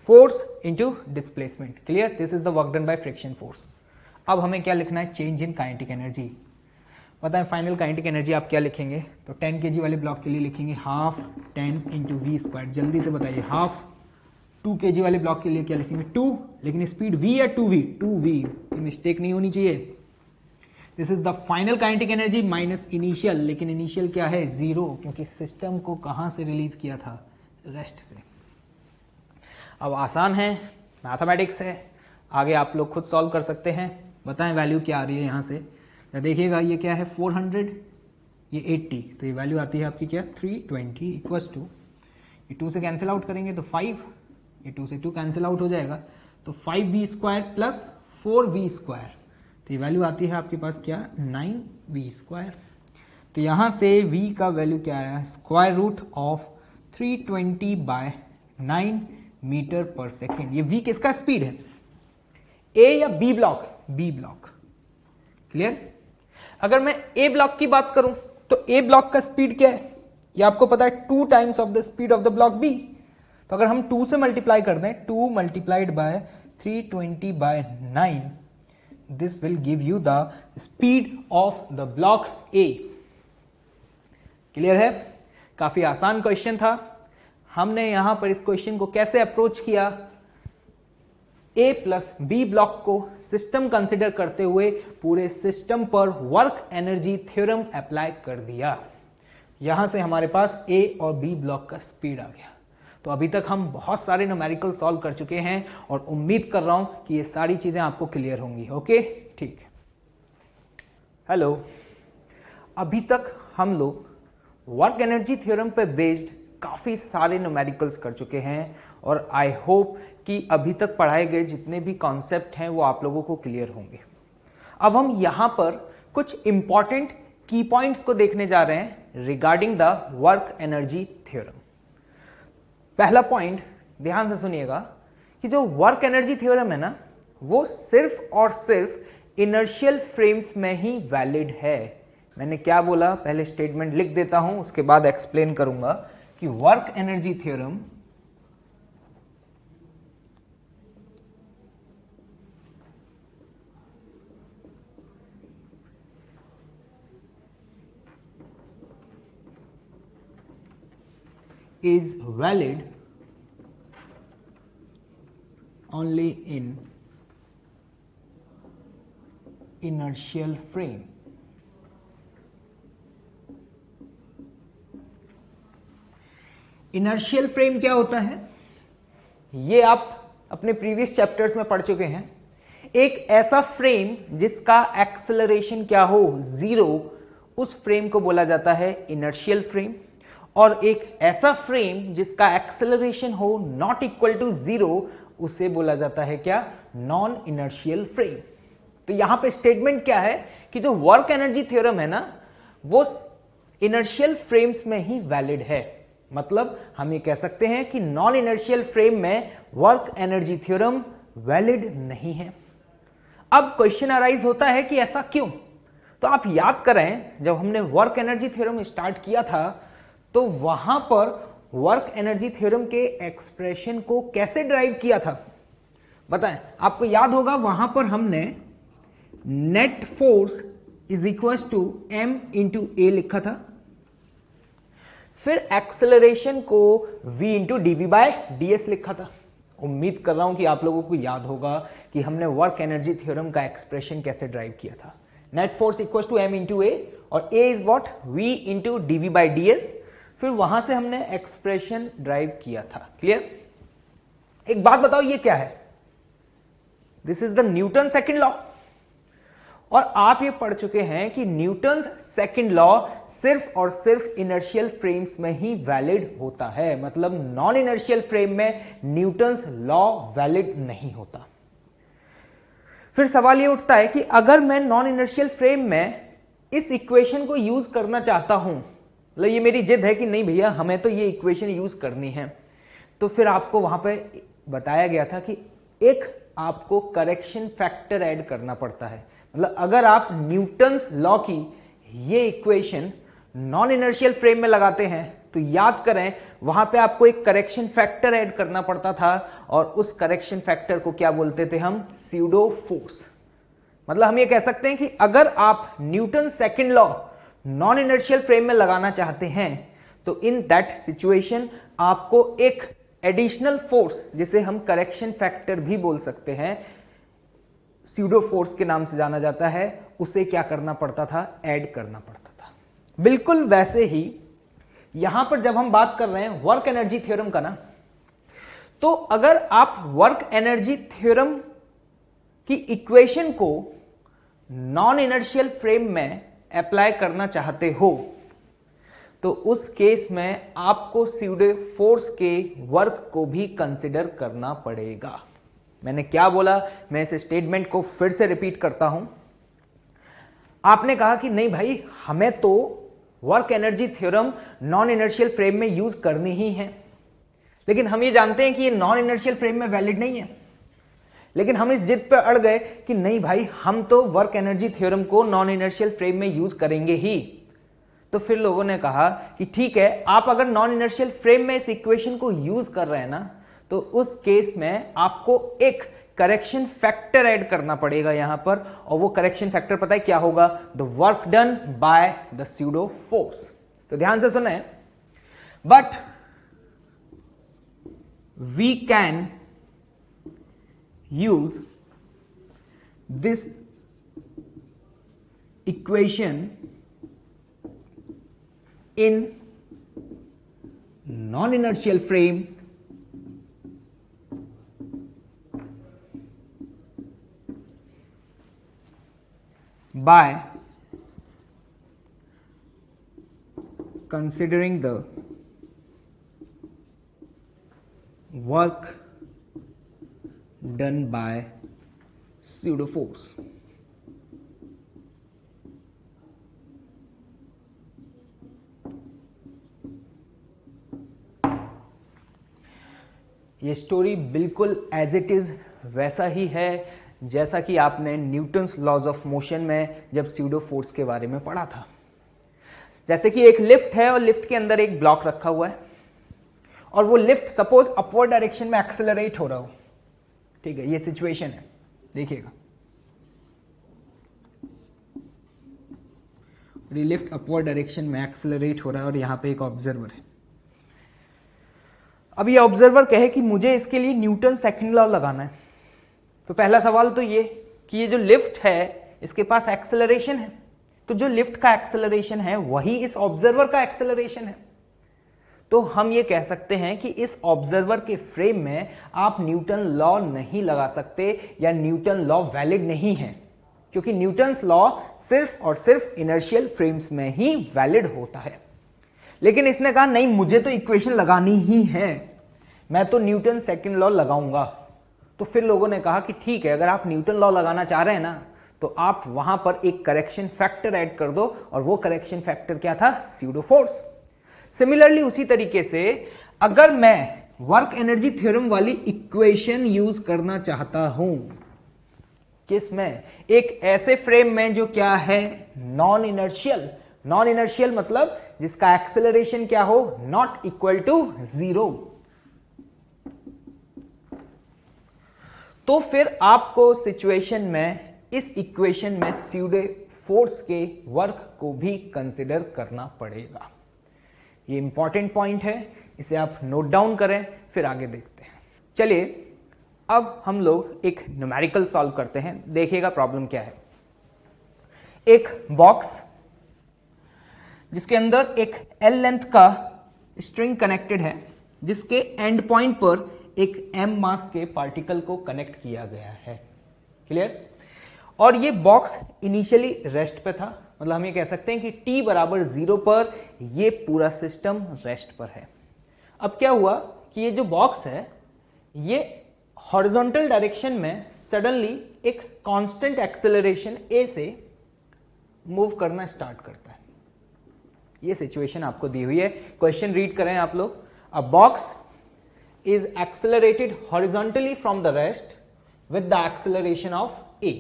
force into displacement. Clear? This is the work done by friction force. अब हमें क्या लिखना है, चेंज इन काइनेटिक एनर्जी। बताएं फाइनल काइनेटिक एनर्जी आप क्या लिखेंगे, तो 10 kg वाले ब्लॉक के लिए लिखेंगे हाफ 10 इंटू वी स्क्वायर। जल्दी से बताइए, हाफ 2 kg वाले ब्लॉक के लिए क्या लिखेंगे, 2, लेकिन स्पीड v या 2v, 2v, मिस्टेक नहीं होनी चाहिए। This is the final kinetic energy minus initial, लेकिन इनिशियल क्या है, 0, क्योंकि सिस्टम को कहां से रिलीज किया था, रेस्ट से। अब आसान है, मैथमेटिक्स है, आगे आप लोग खुद सॉल्व कर सकते हैं। बताएं वैल्यू क्या आ रही है यहां से, देखिएगा ये क्या है, 400, ये 80, तो ये वैल्यू आती है आपकी क्या, 320 इक्वल्स टू, ये 2 से कैंसिल आउट करेंगे तो 5, ये 2 से 2 कैंसिल आउट हो जाएगा, तो 5v² प्लस 4v², तो ये वैल्यू आती है आपके पास क्या, 9v²। तो यहां से v का वैल्यू क्या आया, square root of 320/9 metre per second. ये v किसका स्पीड है, ए या B block, B block, clear. अगर मैं ए ब्लॉक की बात करूं तो ए ब्लॉक का स्पीड क्या है, ये आपको पता है 2 times of the speed of the block B. तो अगर हम 2 से मल्टीप्लाई कर दें, 2 multiplied by 320/9, this will give you the speed of the block A. Clear है, काफी आसान क्वेश्चन था। हमने यहां पर इस क्वेश्चन को कैसे अप्रोच किया, ए प्लस बी ब्लॉक को सिस्टम कंसिडर करते हुए पूरे सिस्टम पर वर्क एनर्जी थ्योरम अप्लाई कर दिया। यहां से हमारे पास ए और बी ब्लॉक का स्पीड आ गया। तो अभी तक हम बहुत सारे न्यूमेरिकल सॉल्व कर चुके हैं और उम्मीद कर रहा हूं कि ये सारी चीजें आपको क्लियर होंगी। ओके, ठीक है। हेलो, अभी तक हम लोग वर्क एनर्जी थ्योरम पे बेस्ड काफी सारे न्यूमेरिकल्स कर चुके हैं और आई होप कि अभी तक पढ़ाए गए जितने भी कॉन्सेप्ट हैं वो आप लोगों को क्लियर होंगे। अब हम यहां पर कुछ इंपॉर्टेंट की पॉइंट्स को देखने जा रहे हैं regarding the work energy theorem. पहला पॉइंट ध्यान से सुनिएगा कि जो वर्क एनर्जी थ्योरम है ना, वो सिर्फ और सिर्फ इनर्शियल फ्रेम्स में ही वैलिड है। मैंने क्या बोला, पहले स्टेटमेंट लिख देता हूं, उसके बाद एक्सप्लेन करूंगा कि work energy theorem is valid only in inertial frame। Inertial frame क्या होता है, ये आप अपने प्रीवियस चैप्टर्स में पढ़ चुके हैं। एक ऐसा फ्रेम जिसका एक्सेलरेशन क्या हो, 0, उस फ्रेम को बोला जाता है इनर्शियल फ्रेम। और एक ऐसा फ्रेम जिसका एक्सेलरेशन हो नॉट इक्वल टू 0, उसे बोला जाता है क्या, नॉन इनर्शियल फ्रेम। तो यहां पे स्टेटमेंट क्या है कि जो वर्क एनर्जी थ्योरम है ना, वो इनर्शियल फ्रेम्स में ही वैलिड है। मतलब हम ये कह सकते हैं कि नॉन इनर्शियल फ्रेम में वर्क एनर्जी थ्योरम वैलिड नहीं है। अब क्वेश्चन अराइज होता है कि ऐसा क्यों। तो आप याद करें, जब हमने वर्क एनर्जी थ्योरम स्टार्ट किया था तो वहां पर वर्क एनर्जी थ्योरम के एक्सप्रेशन को कैसे ड्राइव किया था, बताएं। आपको याद होगा, वहां पर हमने net force is equal to m into a लिखा था, फिर एक्सेलरेशन को v इंटू dv/ds लिखा था। उम्मीद कर रहा हूं कि आप लोगों को याद होगा कि हमने वर्क एनर्जी थ्योरम का एक्सप्रेशन कैसे ड्राइव किया था। Net force equal to m into a और a is what, v into dv/ds। फिर वहां से हमने एक्सप्रेशन ड्राइव किया था। क्लियर। एक बात बताओ, ये क्या है, this is the Newton second law. और आप ये पढ़ चुके हैं कि न्यूटन्स सेकंड लॉ सिर्फ और सिर्फ इनर्शियल फ्रेम्स में ही वैलिड होता है। मतलब नॉन इनर्शियल फ्रेम में न्यूटन्स लॉ वैलिड नहीं होता। फिर सवाल ये उठता है कि अगर मैं नॉन इनर्शियल फ्रेम में इस इक्वेशन को यूज करना चाहता हूं, मतलब ये मेरी जिद है कि नहीं भैया हमें तो ये इक्वेशन यूज करनी है, तो फिर आपको वहां पे बताया गया था कि एक आपको करेक्शन फैक्टर ऐड करना पड़ता है। मतलब अगर आप न्यूटन्स लॉ की ये इक्वेशन नॉन इनर्शियल फ्रेम में लगाते हैं तो याद करें वहां पे आपको एक करेक्शन फैक्टर ऐड करना पड़ता था और उस करेक्शन फैक्टर को क्या बोलते थे हम, स्यूडो फोर्स। मतलब हम ये कह सकते हैं कि अगर आप Newton second law non inertial frame में लगाना चाहते हैं तो इन दैट सिचुएशन आपको एक एडिशनल फोर्स, जिसे हम करेक्शन फैक्टर भी बोल सकते हैं, स्यूडो फोर्स के नाम से जाना जाता है, उसे क्या करना पड़ता था, ऐड करना पड़ता था। बिल्कुल वैसे ही यहां पर जब हम बात कर रहे हैं वर्क एनर्जी थ्योरम का ना, तो अगर आप वर्क एनर्जी थ्योरम की इक्वेशन को नॉन इनर्शियल फ्रेम में अप्लाई करना चाहते हो तो उस केस में आपको स्यूडो फोर्स के वर्क को भी कंसिडर करना पड़ेगा। मैंने क्या बोला, मैं इस स्टेटमेंट को फिर से रिपीट करता हूं। आपने कहा कि नहीं भाई, हमें तो work energy theorem non inertial frame में यूज करनी ही है, लेकिन हम ये जानते हैं कि ये नॉन इनर्शियल फ्रेम में वैलिड नहीं है। लेकिन हम इस जिद पे अड़ गए कि नहीं भाई, हम तो वर्क एनर्जी थ्योरम को नॉन इनर्शियल फ्रेम में यूज करेंगे ही। तो फिर लोगों ने कहा कि ठीक है, आप अगर नॉन इनर्शियल फ्रेम में इस इक्वेशन को यूज कर रहे हैं ना, तो उस केस में आपको एक करेक्शन फैक्टर ऐड करना पड़ेगा यहां पर, और वो करेक्शन फैक्टर पता है क्या होगा? The work done by the pseudo force. तो ध्यान से सुने, but we can use this equation in non-inertial frame by considering the work done by pseudo force। ये स्टोरी बिल्कुल एज इट इज वैसा ही है जैसा कि आपने न्यूटन्स लॉज ऑफ मोशन में जब स्यूडो फोर्स के बारे में पढ़ा था। जैसे कि एक लिफ्ट है और लिफ्ट के अंदर एक ब्लॉक रखा हुआ है, और वो लिफ्ट सपोज अपवर्ड डायरेक्शन में एक्सेलरेट हो रहा हो। ठीक है, ये सिचुएशन है, देखिएगा। ये लिफ्ट अपवर्ड डायरेक्शन में एक्सेलरेट हो रहा है और यहां पे एक ऑब्जर्वर है। अब ये ऑब्जर्वर कहे कि मुझे इसके लिए न्यूटन सेकंड लॉ लगाना है, तो पहला सवाल तो ये कि ये जो लिफ्ट है इसके पास एक्सेलरेशन है, तो जो लिफ्ट का एक्सेलरेशन है वही इस ऑब्जर्वर का एक्सेलरेशन है। तो हम ये कह सकते हैं कि इस ऑब्जर्वर के फ्रेम में आप न्यूटन लॉ नहीं लगा सकते, या न्यूटन लॉ वैलिड नहीं है, क्योंकि न्यूटन्स लॉ सिर्फ और सिर्फ इनर्शियल फ्रेम्स में ही वैलिड होता है। लेकिन इसने कहा नहीं, मुझे तो इक्वेशन लगानी ही है, मैं तो न्यूटन सेकंड लॉ लगाऊंगा। तो फिर लोगों ने कहा कि ठीक है, अगर आप न्यूटन लॉ लगाना चाह रहे हैं ना, तो आप वहां पर एक करेक्शन फैक्टर ऐड कर दो, और वो करेक्शन फैक्टर क्या था? Pseudo force. सिमिलरली उसी तरीके से अगर मैं वर्क एनर्जी थ्योरम वाली इक्वेशन यूज करना चाहता हूं, किस में? एक ऐसे फ्रेम में जो क्या है? Non inertial. नॉन इनर्शियल मतलब जिसका एक्सेलरेशन क्या हो? Not equal to 0। तो फिर आपको सिचुएशन में इस इक्वेशन में स्यूडो फोर्स के वर्क को भी कंसिडर करना पड़ेगा। ये इंपॉर्टेंट पॉइंट है, इसे आप नोट डाउन करें, फिर आगे देखते हैं। चलिए अब हम लोग एक न्यूमेरिकल सॉल्व करते हैं। देखिएगा प्रॉब्लम क्या है। एक बॉक्स जिसके अंदर एक एल लेंथ का स्ट्रिंग कनेक्टेड है, जिसके एंड पॉइंट पर एक एम मास के पार्टिकल को कनेक्ट किया गया है। क्लियर? और ये बॉक्स इनिशियली रेस्ट पे था, मतलब हम ये कह सकते हैं कि t बराबर 0 पर ये पूरा सिस्टम रेस्ट पर है। अब क्या हुआ कि ये जो बॉक्स है ये हॉरिजॉन्टल डायरेक्शन में सडनली एक कांस्टेंट एक्सेलरेशन a से मूव करना स्टार्ट करता है। ये सिचुएशन आपको दी हुई है, क्वेश्चन रीड करें आप लोग। अ box is accelerated horizontally from the rest with the acceleration of a,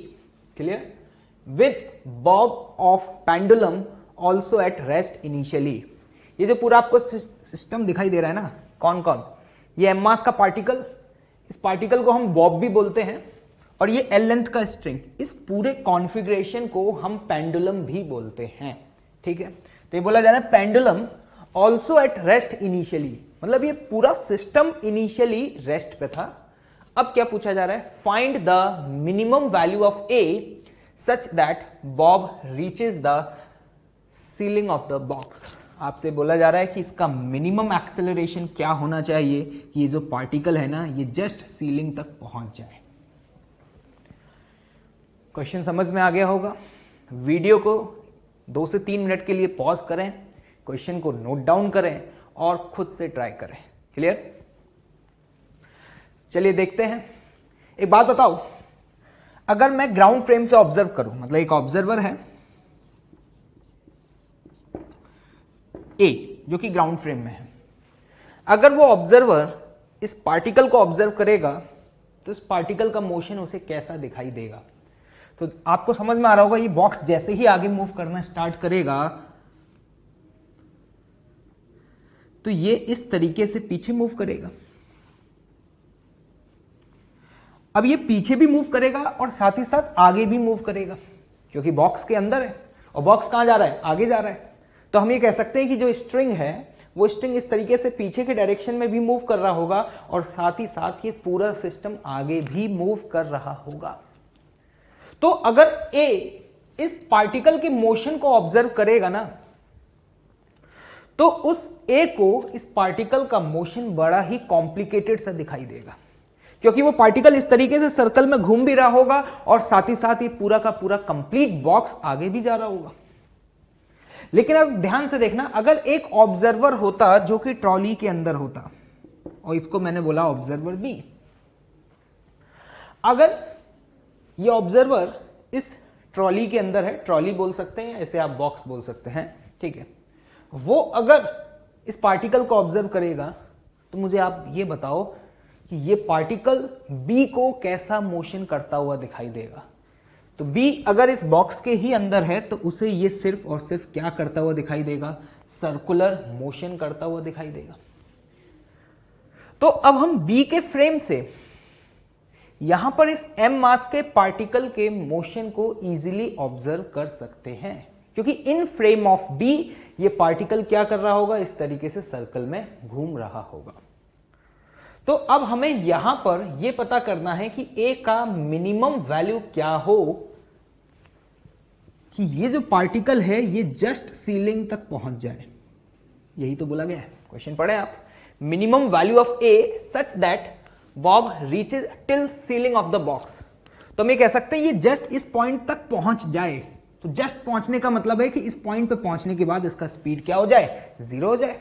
clear, with bob of pendulum also at rest initially। ये जो पूरा आपको सिस्टम दिखाई दे रहा है ना, कौन कौन? ये एम मास का पार्टिकल, इस पार्टिकल को हम बॉब भी बोलते हैं, और ये एल लेंथ का स्ट्रिंग, इस पूरे कॉन्फ़िगरेशन को हम पेंडुलम भी बोलते हैं। ठीक है, तो ये बोला जा रहा है pendulum also at rest initially, मतलब ये पूरा सिस्टम इनिशियली रेस्ट पे था। अब क्या पूछा जा रहा है? Find the minimum value of A such that Bob reaches the ceiling of the box. आपसे बोला जा रहा है कि इसका मिनिमम एक्सेलरेशन क्या होना चाहिए कि ये जो पार्टिकल है ना ये जस्ट सीलिंग तक पहुंच जाए। क्वेश्चन समझ में आ गया होगा। वीडियो को 2 से 3 मिनट के लिए पॉज करें, क्वेश्चन को नोट डाउन करें और खुद से ट्राई करें। क्लियर? चलिए देखते हैं। एक बात बताओ, अगर मैं ग्राउंड फ्रेम से ऑब्जर्व करूं, मतलब एक ऑब्जर्वर है ए जो कि ग्राउंड फ्रेम में है, अगर वो ऑब्जर्वर इस पार्टिकल को ऑब्जर्व करेगा तो इस पार्टिकल का मोशन उसे कैसा दिखाई देगा? तो आपको समझ में आ रहा होगा, ये बॉक्स जैसे ही आगे मूव करना स्टार्ट करेगा तो ये इस तरीके से पीछे मूव करेगा। अब ये पीछे भी मूव करेगा और साथ ही साथ आगे भी मूव करेगा, क्योंकि बॉक्स के अंदर है और बॉक्स कहां जा रहा है? आगे जा रहा है। तो हम ये कह सकते हैं कि जो स्ट्रिंग है वो स्ट्रिंग इस तरीके से पीछे के डायरेक्शन में भी मूव कर रहा होगा और साथ ही साथ ये पूरा सिस्टम आगे भी मूव कर रहा होगा। तो अगर ए इस पार्टिकल के मोशन को ऑब्जर्व करेगा ना, तो उस ए को इस पार्टिकल का मोशन बड़ा ही कॉम्प्लिकेटेड सा दिखाई देगा, क्योंकि वो पार्टिकल इस तरीके से सर्कल में घूम भी रहा होगा और साथ ही साथ ये पूरा का पूरा कंप्लीट बॉक्स आगे भी जा रहा होगा। लेकिन अब ध्यान से देखना, अगर एक ऑब्जर्वर होता जो कि ट्रॉली के अंदर होता, और इसको मैंने बोला ऑब्जर्वर बी, अगर ये ऑब्जर्वर इस ट्रॉली के अंदर है, ट्रॉली बोल सकते हैं, ऐसे आप बॉक्स बोल सकते हैं, ठीक है, वो अगर इस पार्टिकल को ऑब्जर्व करेगा तो मुझे आप ये बताओ कि ये पार्टिकल बी को कैसा मोशन करता हुआ दिखाई देगा? तो बी अगर इस बॉक्स के ही अंदर है तो उसे ये सिर्फ और सिर्फ क्या करता हुआ दिखाई देगा? सर्कुलर मोशन करता हुआ दिखाई देगा। तो अब हम बी के फ्रेम से यहां पर इस m मास के पार्टिकल के मोशन को इजीली ऑब्जर्व कर सकते हैं, क्योंकि इन फ्रेम ऑफ बी ये पार्टिकल क्या कर रहा होगा? इस तरीके से सर्कल में घूम रहा होगा। तो अब हमें यहां पर यह पता करना है कि ए का मिनिमम वैल्यू क्या हो कि ये जो पार्टिकल है ये जस्ट सीलिंग तक पहुंच जाए। यही तो बोला गया है, क्वेश्चन पढ़े आप। Minimum value of A such that Bob reaches till ceiling of the box. तो हम ये कह सकते हैं ये जस्ट इस पॉइंट तक पहुंच जाए। तो जस्ट पहुंचने का मतलब है कि इस पॉइंट पे पहुंचने के बाद इसका स्पीड क्या हो जाए? 0 हो जाए।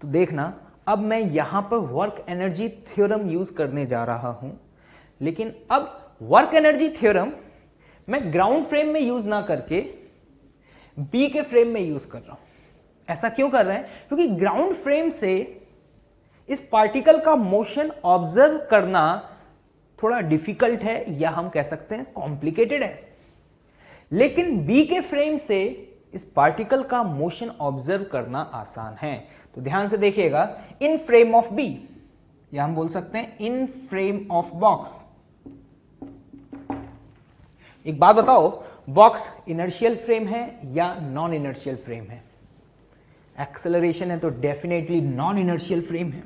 तो देखना, अब मैं यहां पर वर्क एनर्जी थ्योरम यूज करने जा रहा हूं, लेकिन अब वर्क एनर्जी थ्योरम मैं ग्राउंड फ्रेम में यूज ना करके बी के फ्रेम में यूज कर रहा हूं। ऐसा क्यों कर रहे हैं? क्योंकि ग्राउंड फ्रेम से इस पार्टिकल का मोशन ऑब्जर्व करना थोड़ा डिफिकल्ट है, या हम कह सकते हैं कॉम्प्लिकेटेड है। लेकिन बी के फ्रेम से इस पार्टिकल का मोशन ऑब्जर्व करना आसान है। तो ध्यान से देखिएगा, इन फ्रेम ऑफ बी, या हम बोल सकते हैं इन फ्रेम ऑफ बॉक्स। एक बात बताओ, बॉक्स इनर्शियल फ्रेम है या नॉन इनर्शियल फ्रेम है? एक्सेलरेशन है तो डेफिनेटली नॉन इनर्शियल फ्रेम है।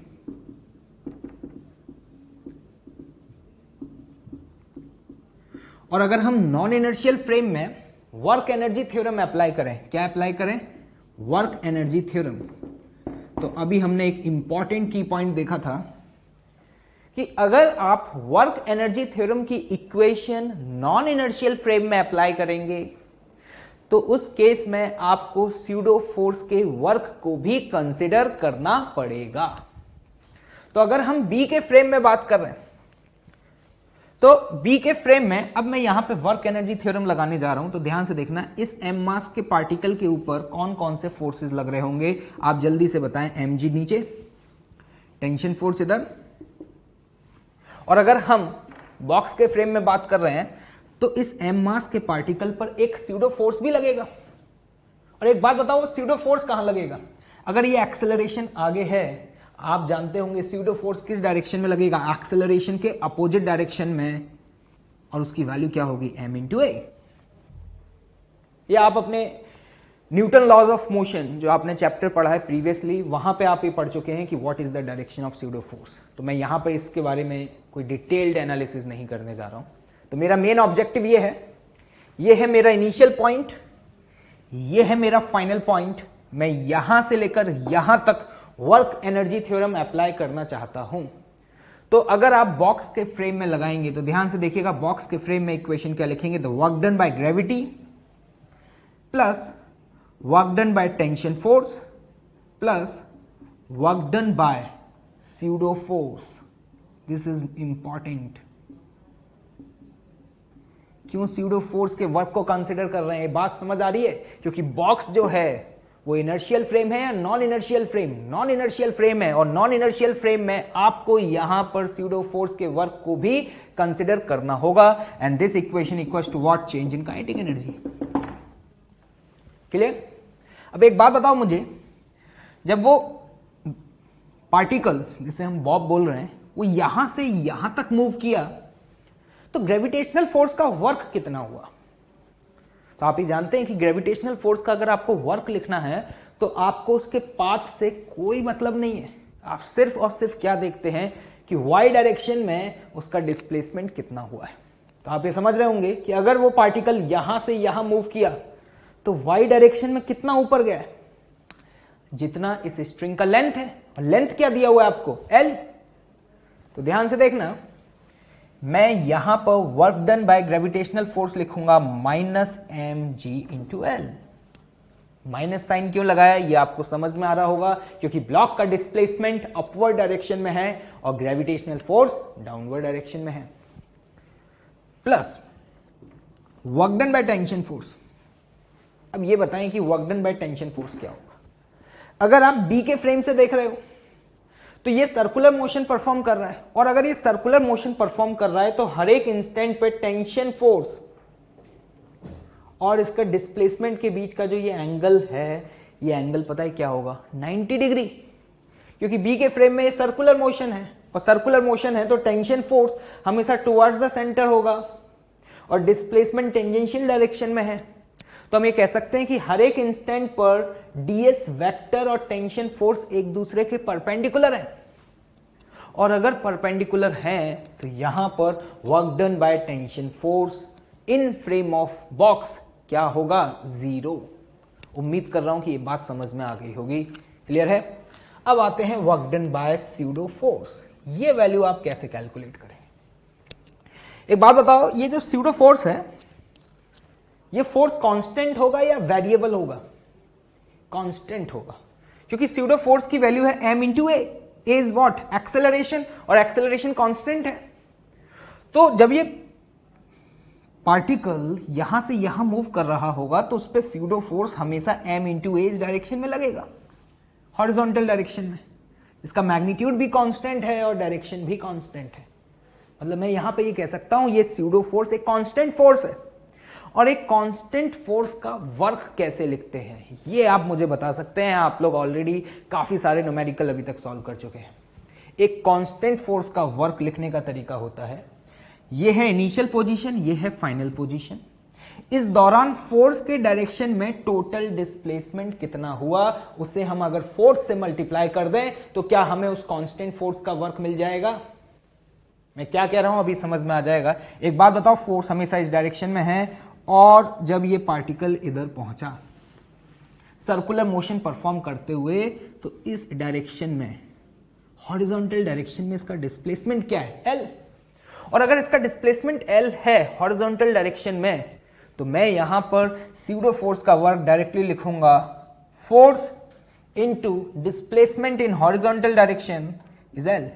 और अगर हम नॉन इनर्शियल फ्रेम में वर्क एनर्जी थ्योरम अप्लाई करें, क्या अप्लाई करें? Work energy theorem. तो अभी हमने एक इंपॉर्टेंट की पॉइंट देखा था कि अगर आप वर्क एनर्जी थ्योरम की इक्वेशन नॉन इनर्शियल फ्रेम में अप्लाई करेंगे तो उस केस में आपको स्यूडो फोर्स के वर्क को भी कंसिडर करना पड़ेगा। तो अगर हम बी के फ्रेम में बात कर रहे हैं, तो बी के फ्रेम में अब मैं यहां पे वर्क एनर्जी थ्योरम लगाने जा रहा हूं। तो ध्यान से देखना, इस एम मास के पार्टिकल के ऊपर कौन कौन से फोर्सेस लग रहे होंगे? आप जल्दी से बताएं। एम जी नीचे, टेंशन फोर्स इधर, और अगर हम बॉक्स के फ्रेम में बात कर रहे हैं तो इस एम मास के पार्टिकल पर एक स्यूडो फोर्स भी लगेगा। और एक बात बताओ, स्यूडो फोर्स कहां लगेगा? अगर ये एक्सेलरेशन आगे है, आप जानते होंगे स्यूडो फोर्स किस डायरेक्शन में लगेगा? एक्सेलरेशन के अपोजिट डायरेक्शन में, और उसकी वैल्यू क्या होगी? m इंटू ए। या आप अपने न्यूटन लॉज ऑफ मोशन जो आपने चैप्टर पढ़ा है प्रीवियसली, वहां पे आप ये पढ़ चुके हैं कि what is the direction of pseudo force. तो मैं यहां पर इसके बारे में कोई डिटेल्ड एनालिसिस नहीं करने जा रहा हूं। तो मेरा मेन ऑब्जेक्टिव ये है मेरा इनिशियल पॉइंट, ये है मेरा फाइनल पॉइंट। मैं यहां से लेकर यहां तक वर्क एनर्जी थ्योरम अप्लाई करना चाहता हूं। तो अगर आप बॉक्स के फ्रेम में लगाएंगे तो ध्यान से देखिएगा, बॉक्स के फ्रेम में इक्वेशन क्या लिखेंगे? The work done by gravity plus work done by tension force plus work done by pseudo force. This is important. क्यों स्यूडो फोर्स के वर्क को कंसिडर कर रहे हैं, बात समझ आ रही है? क्योंकि बॉक्स जो है वो इनर्शियल फ्रेम है या non inertial frame? Non inertial frame है, और नॉन इनर्शियल फ्रेम में आपको यहां पर स्यूडो फोर्स के वर्क को भी कंसिडर करना होगा। And this equation equals to what? Change in kinetic energy. Clear? अब एक बात बताओ मुझे, जब वो पार्टिकल जिसे हम बॉब बोल रहे हैं वो यहां से यहां तक मूव किया तो ग्रेविटेशनल फोर्स का वर्क कितना हुआ? तो आप ही जानते हैं कि ग्रेविटेशनल फोर्स का अगर आपको वर्क लिखना है तो आपको उसके पाथ से कोई मतलब नहीं है। आप सिर्फ और सिर्फ क्या देखते हैं कि वाई डायरेक्शन में उसका डिस्प्लेसमेंट कितना हुआ है। तो आप ये समझ रहे होंगे कि अगर वो पार्टिकल यहां से यहां मूव किया तो वाई डायरेक्शन में कितना ऊपर गया है? जितना इस स्ट्रिंग का लेंथ है। और लेंथ क्या दिया हुआ है आपको? L। तो ध्यान से देखना, मैं यहां पर work done by gravitational force लिखूंगा minus m g into l. Minus sign क्यों लगाया ये आपको समझ में आ रहा होगा, क्योंकि ब्लॉक का डिस्प्लेसमेंट अपवर्ड डायरेक्शन में है और ग्रेविटेशनल फोर्स डाउनवर्ड डायरेक्शन में है। Plus work done by tension force. अब ये बताएं कि work done by tension force क्या होगा। अगर आप बी के फ्रेम से देख रहे हो तो ये सर्कुलर मोशन परफॉर्म कर रहा है, और अगर ये सर्कुलर मोशन परफॉर्म कर रहा है तो हर एक इंस्टेंट पे टेंशन फोर्स और इसका डिस्प्लेसमेंट के बीच का जो ये एंगल है, ये एंगल पता है क्या होगा? 90 डिग्री। क्योंकि बी के फ्रेम में ये सर्कुलर मोशन है, और सर्कुलर मोशन है तो टेंशन फोर्स हमेशा टुवर्ड्स द सेंटर होगा और डिस्प्लेसमेंट टेंजेंशियल डायरेक्शन में है। तो हम ये कह सकते हैं कि हर एक इंस्टेंट पर ds वेक्टर और टेंशन फोर्स एक दूसरे के परपेंडिकुलर है, और अगर परपेंडिकुलर हैं तो यहां पर work done by tension force in frame of box क्या होगा? 0। उम्मीद कर रहा हूं कि ये बात समझ में आ गई होगी। क्लियर है? अब आते हैं work done by pseudo force. ये वैल्यू आप कैसे कैलकुलेट करें? एक बात बताओ, ये जो स्यूडो फोर्स है ये फोर्स कांस्टेंट होगा या वेरिएबल होगा? कांस्टेंट होगा, क्योंकि स्यूडो फोर्स की वैल्यू है m into A. A is what? Acceleration, और एक्सेलरेशन कांस्टेंट है। तो जब ये पार्टिकल यहां से यहां मूव कर रहा होगा तो उस पर स्यूडो फोर्स हमेशा m इंटू ए डायरेक्शन में लगेगा, हॉरिजॉन्टल डायरेक्शन में। इसका मैग्नीट्यूड भी कांस्टेंट है और डायरेक्शन भी कांस्टेंट है। मतलब मैं यहां पे ये कह सकता हूं ये स्यूडो फोर्स एक कांस्टेंट फोर्स है। और एक कांस्टेंट फोर्स का वर्क कैसे लिखते हैं ये आप मुझे बता सकते हैं? आप लोग ऑलरेडी काफी सारे न्यूमेरिकल अभी तक सॉल्व कर चुके हैं। एक कांस्टेंट फोर्स का वर्क लिखने का तरीका होता है, ये है इनिशियल पोजीशन, ये है फाइनल पोजीशन। इस दौरान फोर्स के डायरेक्शन में टोटल डिस्प्लेसमेंट कितना हुआ, उसे हम अगर फोर्स से मल्टीप्लाई कर दें तो क्या हमें उस कांस्टेंट फोर्स का वर्क मिल जाएगा? मैं क्या कह रहा हूं अभी समझ में आ जाएगा। एक बात बताओ, फोर्स हमेशा इस डायरेक्शन में है, और जब ये पार्टिकल इधर पहुंचा सर्कुलर मोशन परफॉर्म करते हुए तो इस डायरेक्शन में, हॉरिजॉन्टल डायरेक्शन में इसका डिस्प्लेसमेंट क्या है? L। और अगर इसका डिस्प्लेसमेंट L है हॉरिजॉन्टल डायरेक्शन में, तो मैं यहां पर स्यूडो फोर्स का वर्क डायरेक्टली लिखूंगा, force into displacement in horizontal direction is L।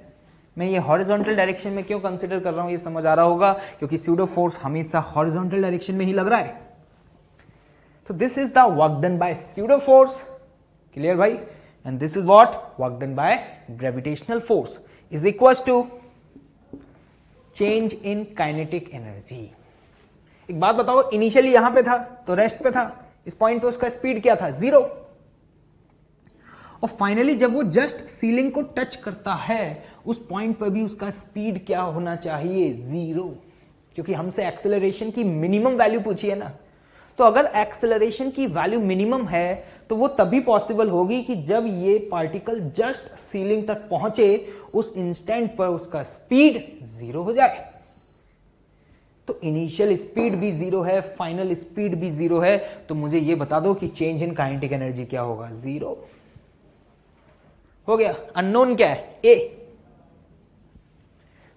मैं ये हॉरिजॉन्टल डायरेक्शन में क्यों कंसीडर कर रहा हूं ये समझ आ रहा होगा, क्योंकि स्यूडो फोर्स हमेशा हॉरिजॉन्टल डायरेक्शन में ही लग रहा है। तो this is the work done by pseudo force. Clear भाई? And this is what? Work done by gravitational force is equal to change in kinetic energy. एक बात बताओ, इनिशियली यहां पे था तो रेस्ट पे था, इस पॉइंट पे उसका स्पीड क्या था? 0। और फाइनली जब वो जस्ट सीलिंग को टच करता है उस पॉइंट पर भी उसका स्पीड क्या होना चाहिए? 0, क्योंकि हमसे एक्सेलरेशन की मिनिमम वैल्यू पूछी है ना। तो अगर एक्सेलरेशन की वैल्यू मिनिमम है तो वो तभी पॉसिबल होगी कि जब ये पार्टिकल जस्ट सीलिंग तक पहुंचे, उस इंस्टेंट पर उसका स्पीड 0 हो जाए। तो इनिशियल स्पीड भी 0 है, फाइनल स्पीड भी 0 है, तो मुझे ये बता दो कि चेंज इन काइनेटिक एनर्जी क्या होगा? 0 हो गया। अननोन क्या है? ए।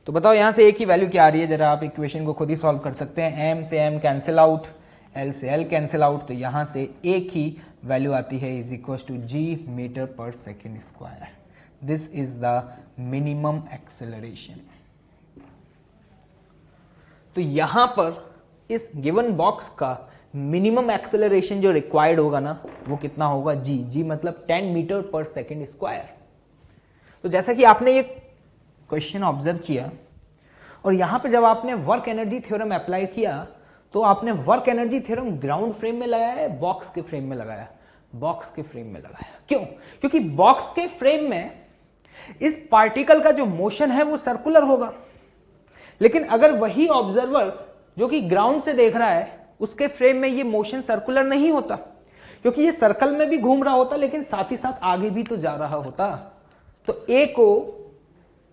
तो बताओ यहां से ए की वैल्यू क्या आ रही है, जरा आप इक्वेशन को खुद ही सॉल्व कर सकते हैं। एम से एम कैंसिल आउट, एल से एल कैंसिल आउट, तो यहां से ए की वैल्यू आती है is equal to g metre per second square. This is the minimum acceleration. तो यहां पर इस गिवन बॉक्स का मिनिमम एक्सेलरेशन जो रिक्वायर्ड होगा ना वो कितना होगा, जी। जी मतलब 10 मीटर पर सेकेंड स्क्वायर। तो जैसा कि आपने ये क्वेश्चन ऑब्जर्व किया और यहां पे जब आपने वर्क एनर्जी थ्योरम अप्लाई किया तो आपने work energy theorem ground frame में लगाया है, बॉक्स के फ्रेम में लगाया? बॉक्स के फ्रेम में लगाया। क्यों? क्योंकि बॉक्स के फ्रेम में इस पार्टिकल का जो मोशन है वो सर्कुलर होगा, लेकिन अगर वही ऑब्जर्वर जो कि ग्राउंड से देख रहा है उसके फ्रेम में ये मोशन सर्कुलर नहीं होता, क्योंकि ये सर्कल में भी घूम रहा होता लेकिन साथ ही साथ आगे भी तो जा रहा होता। तो ए को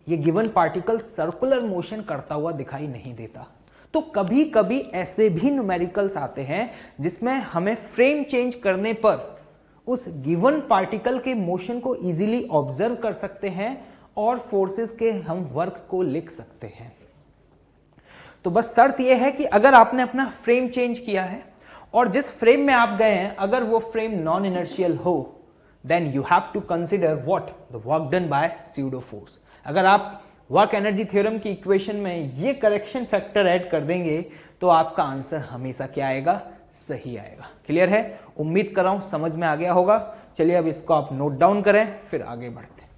ये गिवन पार्टिकल सर्कुलर मोशन करता हुआ दिखाई नहीं देता। तो कभी कभी ऐसे भी न्यूमेरिकल्स आते हैं जिसमें हमें फ्रेम चेंज करने पर उस गिवन पार्टिकल के मोशन को इजीली ऑब्जर्व कर सकते हैं और फोर्सेस के हम वर्क को लिख सकते हैं। तो बस शर्त यह है कि अगर आपने अपना फ्रेम चेंज किया है और जिस फ्रेम में आप गए हैं अगर वो फ्रेम नॉन इनर्शियल हो, then you have to consider what, the work done by pseudo force. अगर आप वर्क एनर्जी थ्योरम की इक्वेशन में ये करेक्शन फैक्टर ऐड कर देंगे तो आपका आंसर हमेशा क्या आएगा, सही आएगा। क्लियर है? उम्मीद कर रहा हूं समझ में आ गया होगा। चलिए अब इसको आप नोट डाउन करें, फिर आगे बढ़ते हैं।